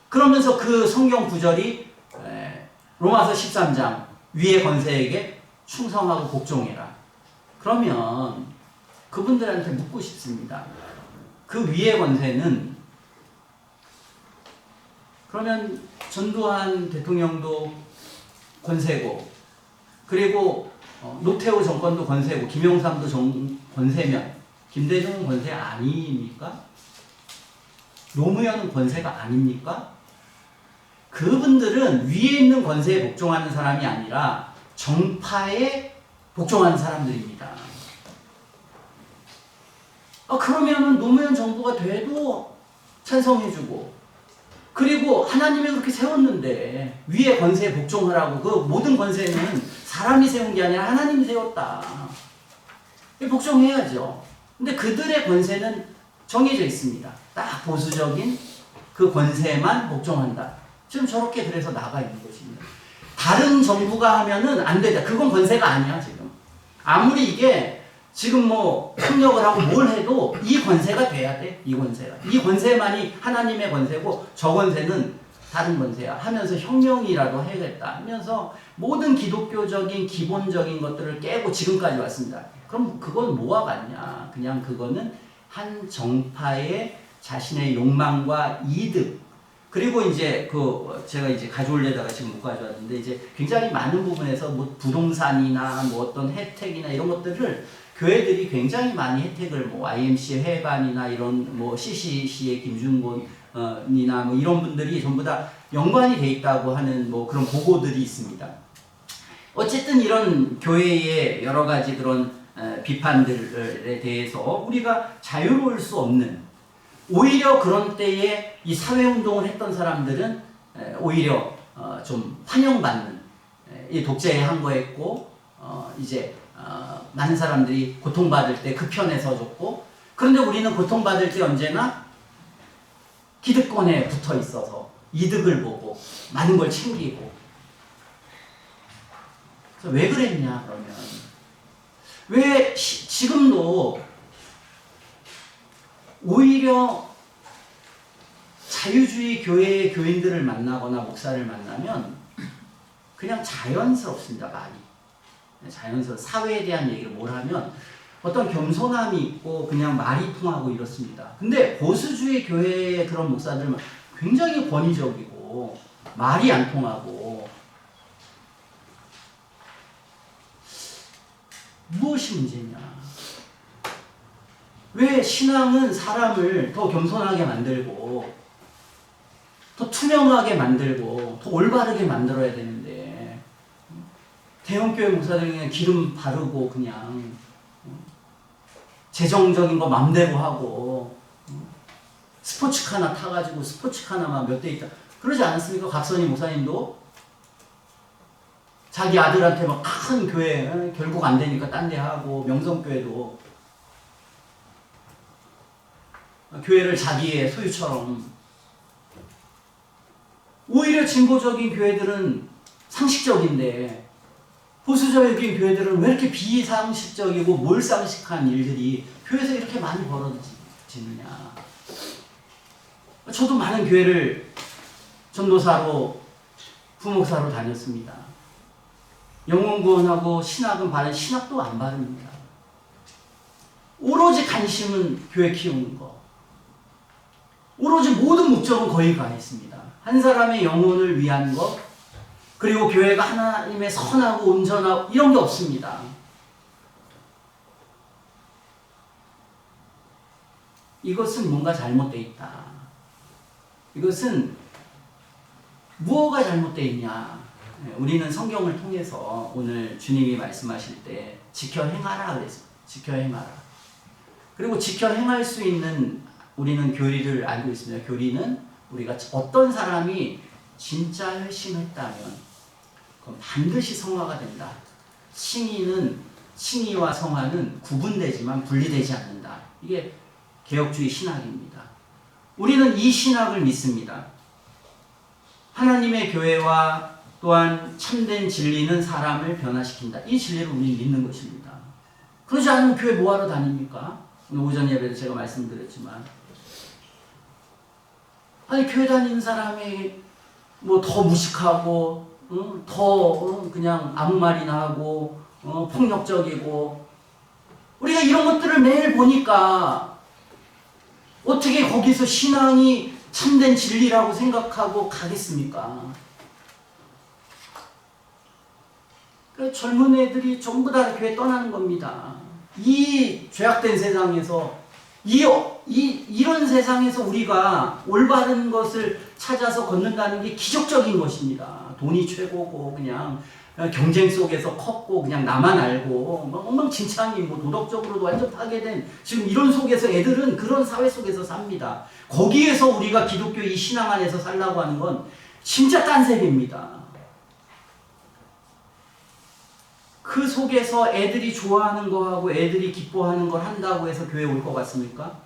그러면서 그 성경 구절이 로마서 13장 위의 권세에게 충성하고 복종해라. 그러면 그분들한테 묻고 싶습니다. 그 위의 권세는, 그러면 전두환 대통령도 권세고, 그리고 노태우 정권도 권세고, 김영삼도 권세면 김대중은 권세 아닙니까? 노무현은 권세가 아닙니까? 그분들은 위에 있는 권세에 복종하는 사람이 아니라 정파에 복종하는 사람들입니다. 그러면은 노무현 정부가 돼도 찬성해주고, 그리고 하나님이 그렇게 세웠는데 위에 권세에 복종하라고, 그 모든 권세는 사람이 세운 게 아니라 하나님이 세웠다. 복종해야죠. 근데 그들의 권세는 정해져 있습니다. 딱 보수적인 그 권세만 복종한다. 지금 저렇게 그래서 나가 있는 것입니다. 다른 정부가 하면은 안 되다. 그건 권세가 아니야, 지금. 아무리 이게 지금 뭐 협력을 하고 뭘 해도 이 권세가 돼야 돼. 이 권세가. 이 권세만이 하나님의 권세고 저 권세는 다른 권세야 하면서 혁명이라도 해야겠다 하면서 모든 기독교적인 기본적인 것들을 깨고 지금까지 왔습니다. 그럼 그건 뭐와 같냐? 그냥 그거는 한 정파의 자신의 욕망과 이득, 그리고 이제 제가 이제 가져올려다가 지금 못 가져왔는데, 이제 굉장히 많은 부분에서 뭐 부동산이나 뭐 어떤 혜택이나 이런 것들을 교회들이 굉장히 많이 혜택을, 뭐 YMCA 회관이나 이런 뭐 CCC의 김준곤이나 뭐 이런 분들이 전부 다 연관이 돼 있다고 하는 뭐 그런 보고들이 있습니다. 어쨌든 이런 교회의 여러 가지 그런 비판들에 대해서 우리가 자유로울 수 없는, 오히려 그런 때에 이 사회운동을 했던 사람들은 오히려 좀 환영받는, 이 독재에 항거했고 이제 많은 사람들이 고통받을 때 그 편에 서줬고, 그런데 우리는 고통받을 때 언제나 기득권에 붙어 있어서 이득을 보고 많은 걸 챙기고. 그래서 왜 그랬냐 그러면, 왜 지금도 오히려 자유주의 교회의 교인들을 만나거나 목사를 만나면 그냥 자연스럽습니다. 말이 자연스러워. 사회에 대한 얘기를 뭘 하면 어떤 겸손함이 있고 그냥 말이 통하고 이렇습니다. 근데 보수주의 교회의 그런 목사들은 굉장히 권위적이고 말이 안 통하고. 무엇이 문제냐? 왜 신앙은 사람을 더 겸손하게 만들고 더 투명하게 만들고 더 올바르게 만들어야 되는데, 대형교회 목사들이 그냥 기름 바르고 그냥 재정적인 거 맘대로 하고 스포츠카나 타가지고 스포츠카나만 몇 대 있다 그러지 않았습니까? 각선희 목사님도 자기 아들한테 막 큰 교회 결국 안 되니까 딴 데 하고, 명성교회도 교회를 자기의 소유처럼. 오히려 진보적인 교회들은 상식적인데 보수적인 교회들은 왜 이렇게 비상식적이고 몰상식한 일들이 교회에서 이렇게 많이 벌어지느냐. 저도 많은 교회를 전도사로 부목사로 다녔습니다. 영혼구원하고 신학은 바른, 신학도 안 바릅니다. 오로지 관심은 교회 키우는 거. 오로지 모든 목적은 거기 가 있습니다. 한 사람의 영혼을 위한 것, 그리고 교회가 하나님의 선하고 온전하고 이런 게 없습니다. 이것은 뭔가 잘못되어 있다. 이것은 무엇가 잘못되어 있냐. 우리는 성경을 통해서 오늘 주님이 말씀하실 때 지켜 행하라 그래서 지켜 행하라. 그리고 지켜 행할 수 있는 우리는 교리를 알고 있습니다. 교리는 우리가 어떤 사람이 진짜 열심했다면 그럼 반드시 성화가 된다. 칭의와 성화는 구분되지만 분리되지 않는다. 이게 개혁주의 신학입니다. 우리는 이 신학을 믿습니다. 하나님의 교회와 또한 참된 진리는 사람을 변화시킨다. 이 진리를 우리는 믿는 것입니다. 그러지 않으면 교회 뭐하러 다닙니까? 오늘 오전 예배도 제가 말씀드렸지만 아니 교회 다니는 사람이 뭐 더 무식하고 더 그냥 아무 말이나 하고 폭력적이고 우리가 이런 것들을 매일 보니까 어떻게 거기서 신앙이 참된 진리라고 생각하고 가겠습니까? 그러니까 젊은 애들이 전부 다 교회 떠나는 겁니다. 이 죄악된 세상에서 이런 세상에서 우리가 올바른 것을 찾아서 걷는다는 게 기적적인 것입니다. 돈이 최고고 그냥 경쟁 속에서 컸고 그냥 나만 알고 엉망진창이 도덕적으로도 완전 파괴된 지금 이런 속에서 애들은 그런 사회 속에서 삽니다. 거기에서 우리가 기독교 이 신앙 안에서 살라고 하는 건 진짜 딴색입니다. 그 속에서 애들이 좋아하는 거하고 애들이 기뻐하는 걸 한다고 해서 교회 올 것 같습니까?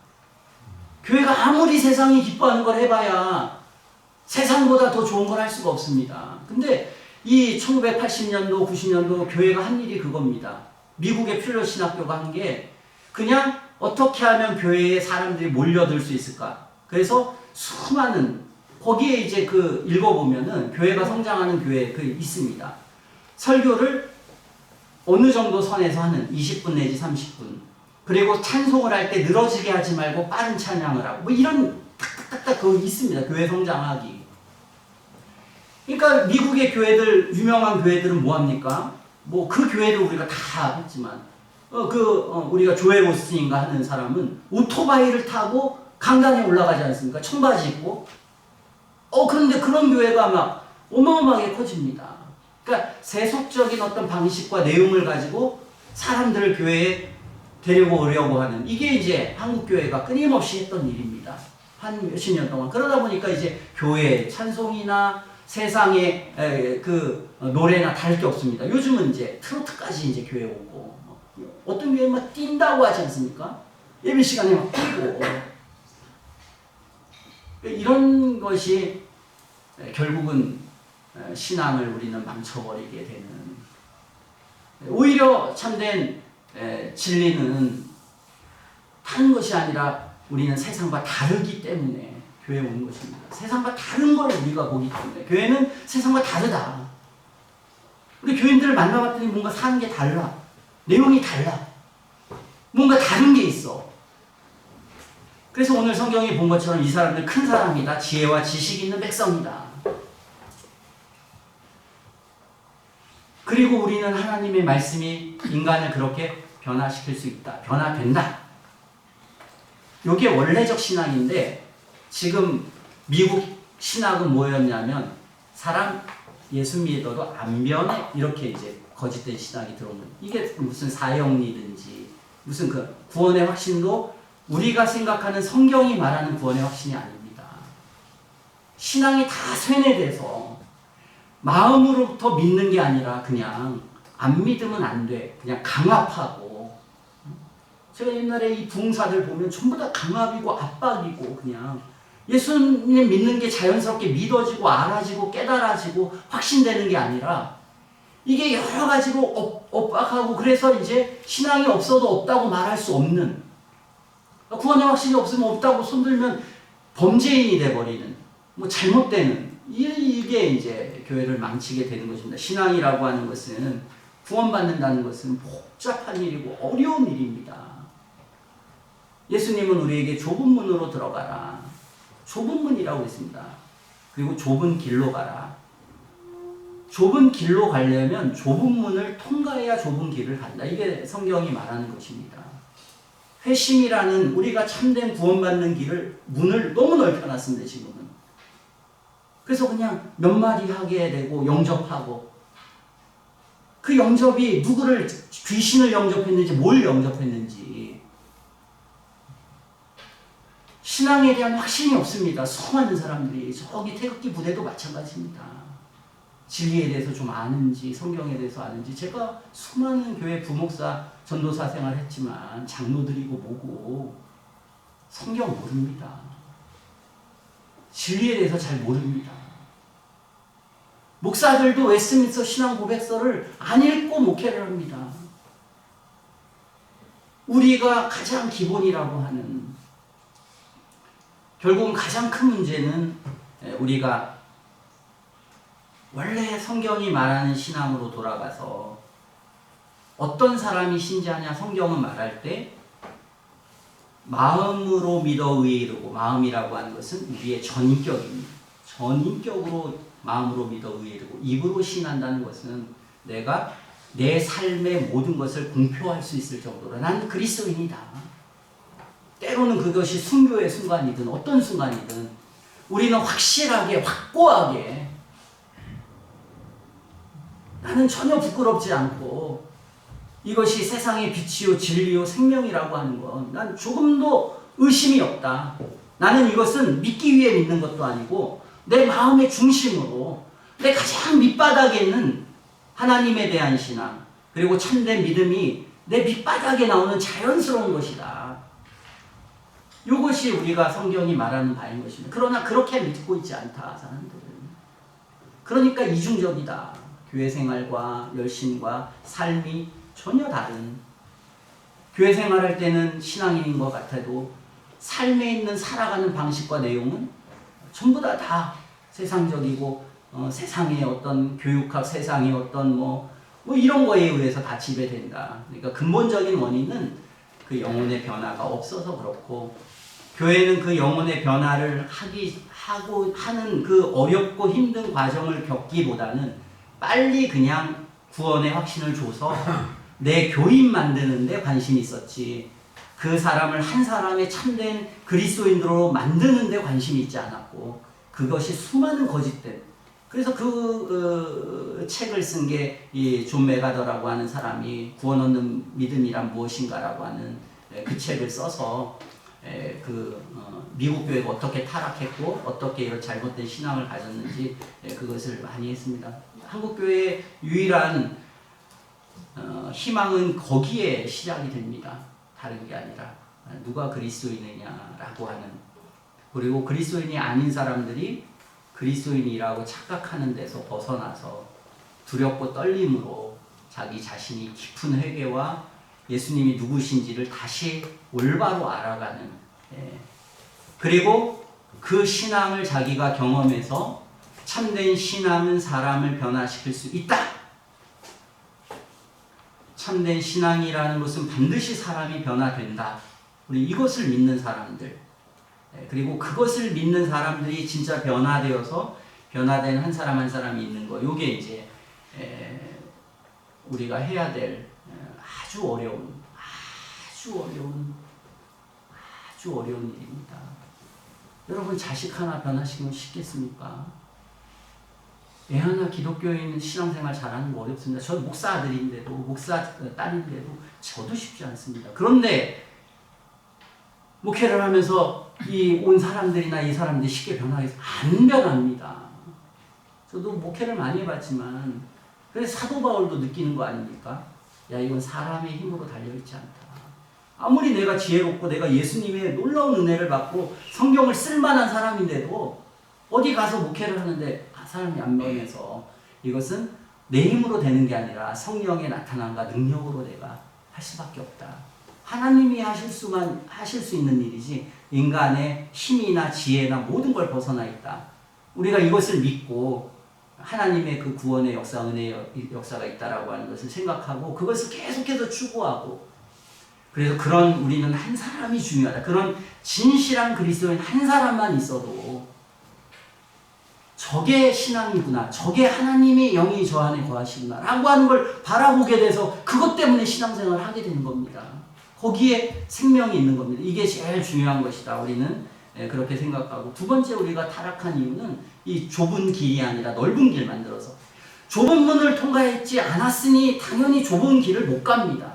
교회가 아무리 세상이 기뻐하는 걸 해봐야 세상보다 더 좋은 걸 할 수가 없습니다. 근데 이 1980년도, 90년도 교회가 한 일이 그겁니다. 미국의 퓰러 신학교가 한 게 그냥 어떻게 하면 교회에 사람들이 몰려들 수 있을까? 그래서 수많은 거기에 이제 읽어보면은 교회가 성장하는 교회 있습니다. 설교를 어느 정도 선에서 하는 20분 내지 30분. 그리고 찬송을 할 때 늘어지게 하지 말고 빠른 찬양을 하고 이런 딱딱딱딱 그거 있습니다. 교회 성장하기. 그러니까 미국의 교회들 유명한 교회들은 뭐 합니까? 그 교회도 우리가 다 했지만 우리가 조엘 오스틴인가 하는 사람은 오토바이를 타고 강단에 올라가지 않습니까? 청바지 입고. 그런데 그런 교회가 막 어마어마하게 커집니다. 그러니까 세속적인 어떤 방식과 내용을 가지고 사람들을 교회에 데리고 오려고 하는 이게 이제 한국 교회가 끊임없이 했던 일입니다. 한 몇십 년 동안. 그러다 보니까 이제 교회 찬송이나 세상의 노래나 다를 게 없습니다. 요즘은 이제 트로트까지 이제 교회 오고 어떤 교회 막 뛴다고 하지 않습니까? 예배 시간에 막 뛰고 이런 것이 결국은 신앙을 우리는 망쳐버리게 되는 오히려 참된 진리는 다른 것이 아니라 우리는 세상과 다르기 때문에 교회에 오는 것입니다. 세상과 다른 걸 우리가 보기 때문에 교회는 세상과 다르다. 우리 교인들을 만나봤더니 뭔가 사는 게 달라. 내용이 달라. 뭔가 다른 게 있어. 그래서 오늘 성경이 본 것처럼 이 사람들 큰 사람이다. 지혜와 지식 있는 백성이다. 그리고 우리는 하나님의 말씀이 인간을 그렇게 변화시킬 수 있다. 변화된다. 이게 원래적 신앙인데 지금 미국 신학은 뭐였냐면 사람 예수 믿어도 안 변해 이렇게 이제 거짓된 신학이 들어오는 이게 무슨 사형리든지 무슨 구원의 확신도 우리가 생각하는 성경이 말하는 구원의 확신이 아닙니다. 신앙이 다 쇠뇌돼서 마음으로부터 믿는 게 아니라 그냥 안 믿으면 안 돼. 그냥 강압하고. 제가 옛날에 이 부흥사들 보면 전부 다 강압이고 압박이고 그냥 예수님 믿는 게 자연스럽게 믿어지고 알아지고 깨달아지고 확신되는 게 아니라 이게 여러 가지로 엇박하고 그래서 이제 신앙이 없어도 없다고 말할 수 없는 구원의 확신이 없으면 없다고 손들면 범죄인이 돼버리는 잘못되는 이게 이제 교회를 망치게 되는 것입니다. 신앙이라고 하는 것은 구원받는다는 것은 복잡한 일이고 어려운 일입니다. 예수님은 우리에게 좁은 문으로 들어가라. 좁은 문이라고 했습니다. 그리고 좁은 길로 가라. 좁은 길로 가려면 좁은 문을 통과해야 좁은 길을 간다. 이게 성경이 말하는 것입니다. 회심이라는 우리가 참된 구원받는 길을 문을 너무 넓혀놨습니다. 지금은. 그래서 그냥 몇 마디 하게 되고 영접하고, 그 영접이 누구를, 귀신을 영접했는지 뭘 영접했는지 신앙에 대한 확신이 없습니다. 수많은 사람들이. 저기 태극기 부대도 마찬가지입니다. 진리에 대해서 좀 아는지, 성경에 대해서 아는지. 제가 수많은 교회 부목사, 전도사 생활했지만 장로들이고 뭐고 성경 모릅니다. 진리에 대해서 잘 모릅니다. 목사들도 웨스트민스터 신앙 고백서를 안 읽고 목회를 합니다. 우리가 가장 기본이라고 하는, 결국은 가장 큰 문제는 우리가 원래 성경이 말하는 신앙으로 돌아가서, 어떤 사람이 신자냐, 성경은 말할 때 마음으로 믿어 의에 이르고, 마음이라고 하는 것은 우리의 전인격입니다. 전인격으로 마음으로 믿어 의에 이르고, 입으로 신한다는 것은 내가 내 삶의 모든 것을 공표할 수 있을 정도로 나는 그리스도인이다. 때로는 그것이 순교의 순간이든 어떤 순간이든 우리는 확실하게, 확고하게, 나는 전혀 부끄럽지 않고 이것이 세상의 빛이요 진리요 생명이라고 하는 건 난 조금도 의심이 없다. 나는 이것은 믿기 위해 믿는 것도 아니고 내 마음의 중심으로 내 가장 밑바닥에 있는 하나님에 대한 신앙, 그리고 참된 믿음이 내 밑바닥에 나오는 자연스러운 것이다. 이것이 우리가 성경이 말하는 바인 것입니다. 그러나 그렇게 믿고 있지 않다, 사람들은. 그러니까 이중적이다. 교회 생활과 열심과 삶이 전혀 다른, 교회 생활할 때는 신앙인인 것 같아도 삶에 있는 살아가는 방식과 내용은 전부 다 세상적이고, 세상의 어떤 교육학, 세상의 어떤 뭐 이런 거에 의해서 다 지배된다. 그러니까 근본적인 원인은 그 영혼의 변화가 없어서 그렇고, 교회는 그 영혼의 변화를 하는 그 어렵고 힘든 과정을 겪기보다는 빨리 그냥 구원의 확신을 줘서 내 교인 만드는 데 관심이 있었지, 그 사람을 한 사람의 참된 그리스도인으로 만드는 데 관심이 있지 않았고, 그것이 수많은 거짓된, 그래서 그 책을 쓴 게 이 존 메가더라고 하는 사람이 구원 얻는 믿음이란 무엇인가라고 하는 그 책을 써서 미국 교회가 어떻게 타락했고 어떻게 이런 잘못된 신앙을 가졌는지 그것을 많이 했습니다. 한국 교회의 유일한 희망은 거기에 시작이 됩니다. 다른 게 아니라 누가 그리스도인이냐라고 하는, 그리고 그리스도인이 아닌 사람들이 그리스도인이라고 착각하는 데서 벗어나서 두렵고 떨림으로 자기 자신이 깊은 회개와 예수님이 누구신지를 다시 올바로 알아가는, 그리고 그 신앙을 자기가 경험해서 참된 신앙은 사람을 변화시킬 수 있다. 참된 신앙이라는 것은 반드시 사람이 변화된다. 우리 이것을 믿는 사람들, 그리고 그것을 믿는 사람들이 진짜 변화되어서 변화된 한 사람 한 사람이 있는 거, 요게 이제 우리가 해야 될 아주 어려운 일입니다. 여러분, 자식 하나 변화시키면 쉽겠습니까? 애 하나 기독교인 신앙생활 잘하는 거 어렵습니다. 저 목사 아들인데도, 목사 딸인데도 저도 쉽지 않습니다. 그런데 목회를 하면서 이 온 사람들이나 이 사람들이 쉽게 변하겠어요? 안 변합니다. 저도 목회를 많이 해봤지만, 그래서 사도 바울도 느끼는 거 아닙니까? 야, 이건 사람의 힘으로 달려있지 않다. 아무리 내가 지혜롭고 내가 예수님의 놀라운 은혜를 받고 성경을 쓸만한 사람인데도 어디 가서 목회를 하는데 사람이 안 변해서, 이것은 내 힘으로 되는 게 아니라 성령의 나타남과 능력으로 내가 할 수밖에 없다. 하나님이 하실 수 있는 일이지 인간의 힘이나 지혜나 모든 걸 벗어나 있다. 우리가 이것을 믿고 하나님의 그 구원의 역사, 은혜의 역사가 있다라고 하는 것을 생각하고 그것을 계속해서 추구하고, 그래서 그런 우리는 한 사람이 중요하다. 그런 진실한 그리스도인 한 사람만 있어도 저게 신앙이구나, 저게 하나님의 영이 저 안에 거하시구나 라고 하는 걸 바라보게 돼서 그것 때문에 신앙생활을 하게 되는 겁니다. 거기에 생명이 있는 겁니다. 이게 제일 중요한 것이다. 우리는 그렇게 생각하고, 두 번째 우리가 타락한 이유는 이 좁은 길이 아니라 넓은 길 만들어서, 좁은 문을 통과했지 않았으니 당연히 좁은 길을 못 갑니다.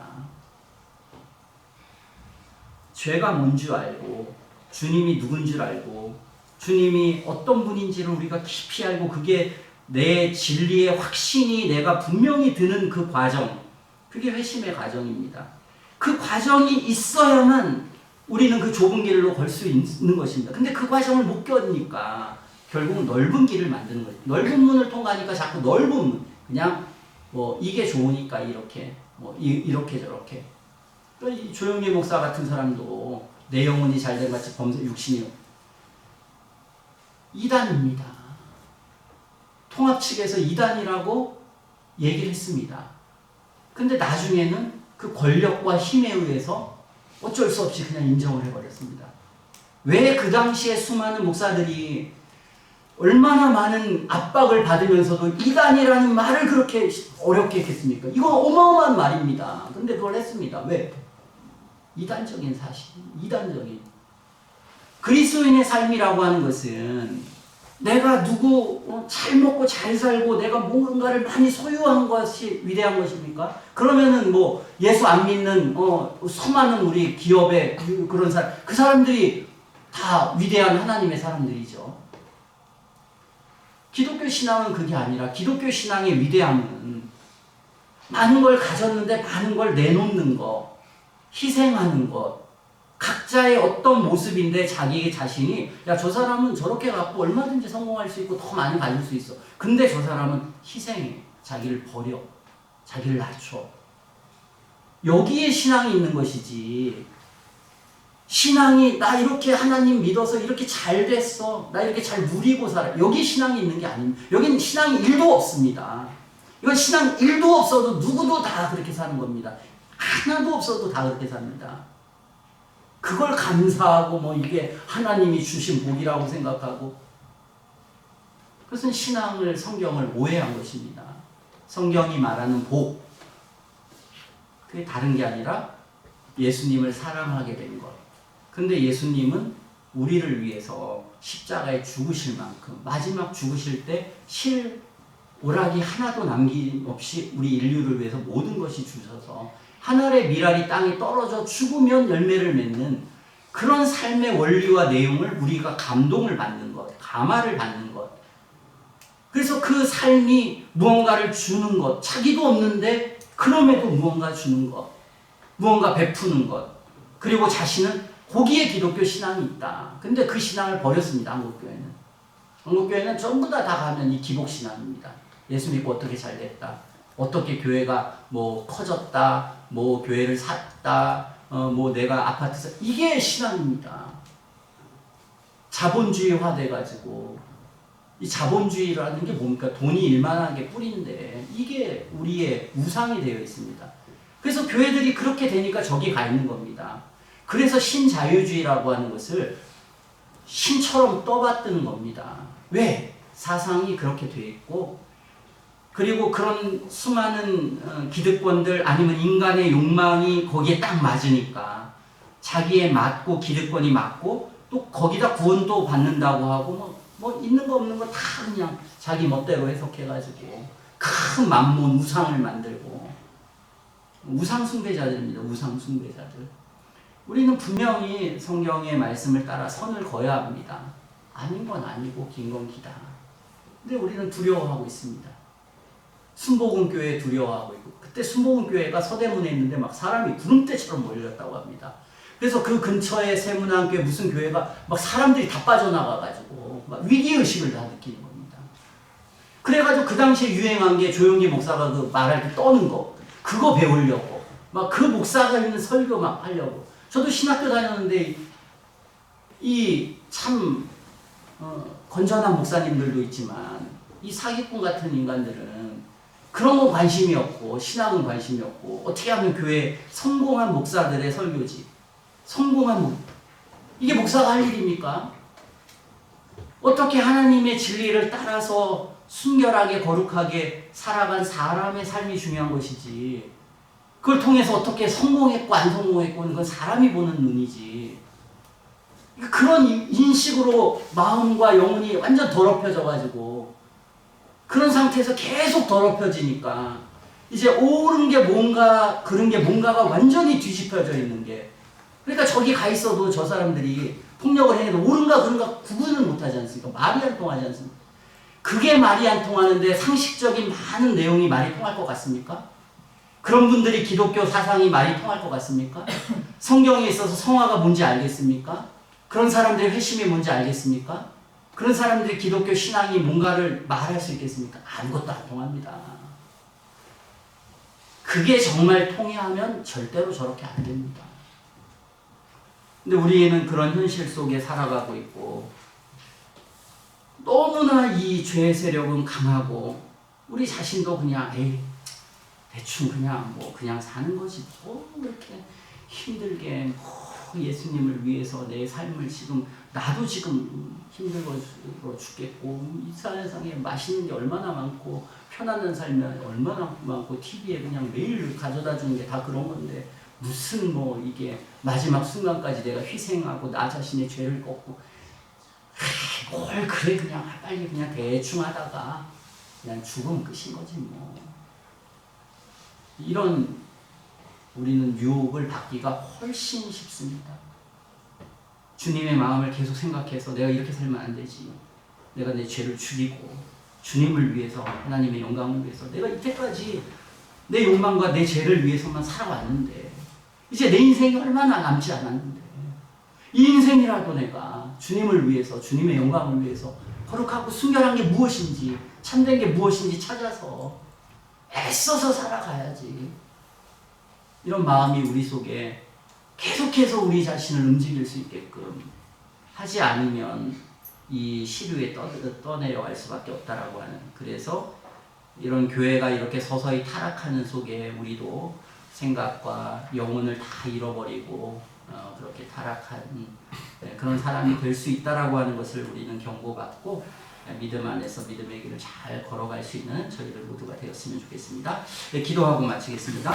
죄가 뭔 줄 알고, 주님이 누군 줄 알고, 주님이 어떤 분인지를 우리가 깊이 알고, 그게 내 진리의 확신이 내가 분명히 드는 그 과정, 그게 회심의 과정입니다. 그 과정이 있어야만 우리는 그 좁은 길로 걸 수 있는 것입니다. 근데 그 과정을 못 겪으니까 결국은 넓은 길을 만드는 거예요. 넓은 문을 통과하니까 자꾸 넓은 문, 그냥 뭐 이게 좋으니까 이렇게, 뭐 이렇게 저렇게. 또 이 조영기 목사 같은 사람도 내 영혼이 잘된 같이 범죄 육신이요. 이단입니다. 통합 측에서 이단이라고 얘기를 했습니다. 근데 나중에는 그 권력과 힘에 의해서 어쩔 수 없이 그냥 인정을 해버렸습니다. 왜 그 당시에 수많은 목사들이 얼마나 많은 압박을 받으면서도 이단이라는 말을 그렇게 어렵게 했겠습니까? 이건 어마어마한 말입니다. 근데 그걸 했습니다. 왜? 이단적인 사실, 이단적인. 그리스도인의 삶이라고 하는 것은 내가 잘 먹고 잘 살고 내가 뭔가를 많이 소유한 것이 위대한 것입니까? 그러면은 뭐 예수 안 믿는 수많은 우리 기업의 그런 사람, 그 사람들이 다 위대한 하나님의 사람들이죠. 기독교 신앙은 그게 아니라, 기독교 신앙의 위대함은 많은 걸 가졌는데 많은 걸 내놓는 것, 희생하는 것, 각자의 어떤 모습인데 자기 자신이 저 사람은 저렇게 갖고 얼마든지 성공할 수 있고 더 많이 가질 수 있어. 근데 저 사람은 희생해. 자기를 버려. 자기를 낮춰. 여기에 신앙이 있는 것이지, 신앙이 나 이렇게 하나님 믿어서 이렇게 잘 됐어, 나 이렇게 잘 누리고 살아, 여기 신앙이 있는 게 아닙니다. 여기는 신앙이 1도 없습니다. 이건 신앙 1도 없어도 누구도 다 그렇게 사는 겁니다. 하나도 없어도 다 그렇게 삽니다. 그걸 감사하고 뭐 이게 하나님이 주신 복이라고 생각하고, 그것은 신앙을, 성경을 오해한 것입니다. 성경이 말하는 복, 그게 다른 게 아니라 예수님을 사랑하게 된 것. 근데 예수님은 우리를 위해서 십자가에 죽으실 만큼, 마지막 죽으실 때 오락이 하나도 남김없이 우리 인류를 위해서 모든 것이 주셔서 한 알의 밀알이 땅에 떨어져 죽으면 열매를 맺는 그런 삶의 원리와 내용을 우리가 감동을 받는 것, 감화를 받는 것. 그래서 그 삶이 무언가를 주는 것, 자기도 없는데 그럼에도 무언가 주는 것, 무언가 베푸는 것, 그리고 자신은 거기에 기독교 신앙이 있다. 근데 그 신앙을 버렸습니다. 한국교회는. 한국교회는 전부 다 가면 이 기복신앙입니다. 예수 믿고 어떻게 잘 됐다, 어떻게 교회가 뭐 커졌다, 뭐 교회를 샀다, 뭐 내가 아파트 이게 신앙입니다. 자본주의화 돼가지고, 이 자본주의라는 게 뭡니까? 돈이 일만하게 뿌리인데 이게 우리의 우상이 되어 있습니다. 그래서 교회들이 그렇게 되니까 저기 가 있는 겁니다. 그래서 신자유주의라고 하는 것을 신처럼 떠받드는 겁니다. 왜? 사상이 그렇게 되어 있고, 그리고 그런 수많은 기득권들 아니면 인간의 욕망이 거기에 딱 맞으니까 자기에 맞고 기득권이 맞고 또 거기다 구원도 받는다고 하고 뭐 있는 거 없는 거 다 그냥 자기 멋대로 해석해가지고 큰 만몬 우상을 만들고, 우상 숭배자들입니다. 우상 숭배자들. 우리는 분명히 성경의 말씀을 따라 선을 그어야 합니다. 아닌 건 아니고 긴 건 기다. 근데 우리는 두려워하고 있습니다. 순복음교회 두려워하고 있고, 그때 순복음교회가 서대문에 있는데 막 사람이 구름대처럼 몰렸다고 합니다. 그래서 그 근처에 세문안교회 무슨 교회가 막 사람들이 다 빠져나가가지고 막 위기의식을 다 느끼는 겁니다. 그래가지고 그 당시에 유행한 게 조용기 목사가 그 말할 때 떠는 거, 그거 배우려고 막 그 목사가 있는 설교 막 하려고. 저도 신학교 다녔는데 이 참 건전한 목사님들도 있지만 이 사기꾼 같은 인간들은 그런 건 관심이 없고 신앙은 관심이 없고, 어떻게 하면 교회 성공한 목사들의 설교지, 이게 목사가 할 일입니까? 어떻게 하나님의 진리를 따라서 순결하게 거룩하게 살아간 사람의 삶이 중요한 것이지, 그걸 통해서 어떻게 성공했고 안 성공했고 하는 건 사람이 보는 눈이지. 그런 인식으로 마음과 영혼이 완전 더럽혀져가지고 그런 상태에서 계속 더럽혀지니까 이제 옳은 게 뭔가 그런 게 뭔가가 완전히 뒤집혀져 있는 게, 그러니까 저기 가 있어도 저 사람들이 폭력을 해도 옳은가 그른가 구분을 못하지 않습니까? 말이 안 통하지 않습니까? 그게 말이 안 통하는데 상식적인 많은 내용이 말이 통할 것 같습니까? 그런 분들이 기독교 사상이 말이 통할 것 같습니까? 성경에 있어서 성화가 뭔지 알겠습니까? 그런 사람들의 회심이 뭔지 알겠습니까? 그런 사람들이 기독교 신앙이 뭔가를 말할 수 있겠습니까? 아무것도 안 통합니다. 그게 정말 통해하면 절대로 저렇게 안 됩니다. 근데 우리는 그런 현실 속에 살아가고 있고 너무나 이 죄의 세력은 강하고 우리 자신도 그냥 대충 그냥 사는 거지 뭐 이렇게 힘들게 예수님을 위해서 내 삶을 나도 지금 힘들고 죽겠고 이 세상에 맛있는 게 얼마나 많고 편안한 삶이 얼마나 많고 TV에 그냥 매일 가져다 주는 게 다 그런 건데 무슨 이게 마지막 순간까지 내가 희생하고 나 자신의 죄를 꺾고 뭘 그래 그냥 빨리 그냥 대충 하다가 그냥 죽으면 끝인 거지 뭐. 이런 우리는 유혹을 받기가 훨씬 쉽습니다. 주님의 마음을 계속 생각해서 내가 이렇게 살면 안 되지. 내가 내 죄를 죽이고 주님을 위해서 하나님의 영광을 위해서 내가 이때까지 내 욕망과 내 죄를 위해서만 살아왔는데 이제 내 인생이 얼마나 남지 않았는데 이 인생이라도 내가 주님을 위해서 주님의 영광을 위해서 거룩하고 순결한 게 무엇인지 참된 게 무엇인지 찾아서 애써서 살아가야지. 이런 마음이 우리 속에 계속해서 우리 자신을 움직일 수 있게끔 하지 않으면 이 시류에 떠내려갈 수밖에 없다라고 하는, 그래서 이런 교회가 이렇게 서서히 타락하는 속에 우리도 생각과 영혼을 다 잃어버리고 그렇게 타락한 그런 사람이 될 수 있다라고 하는 것을 우리는 경고받고 믿음 안에서 믿음의 길을 잘 걸어갈 수 있는 저희들 모두가 되었으면 좋겠습니다. 네, 기도하고 마치겠습니다.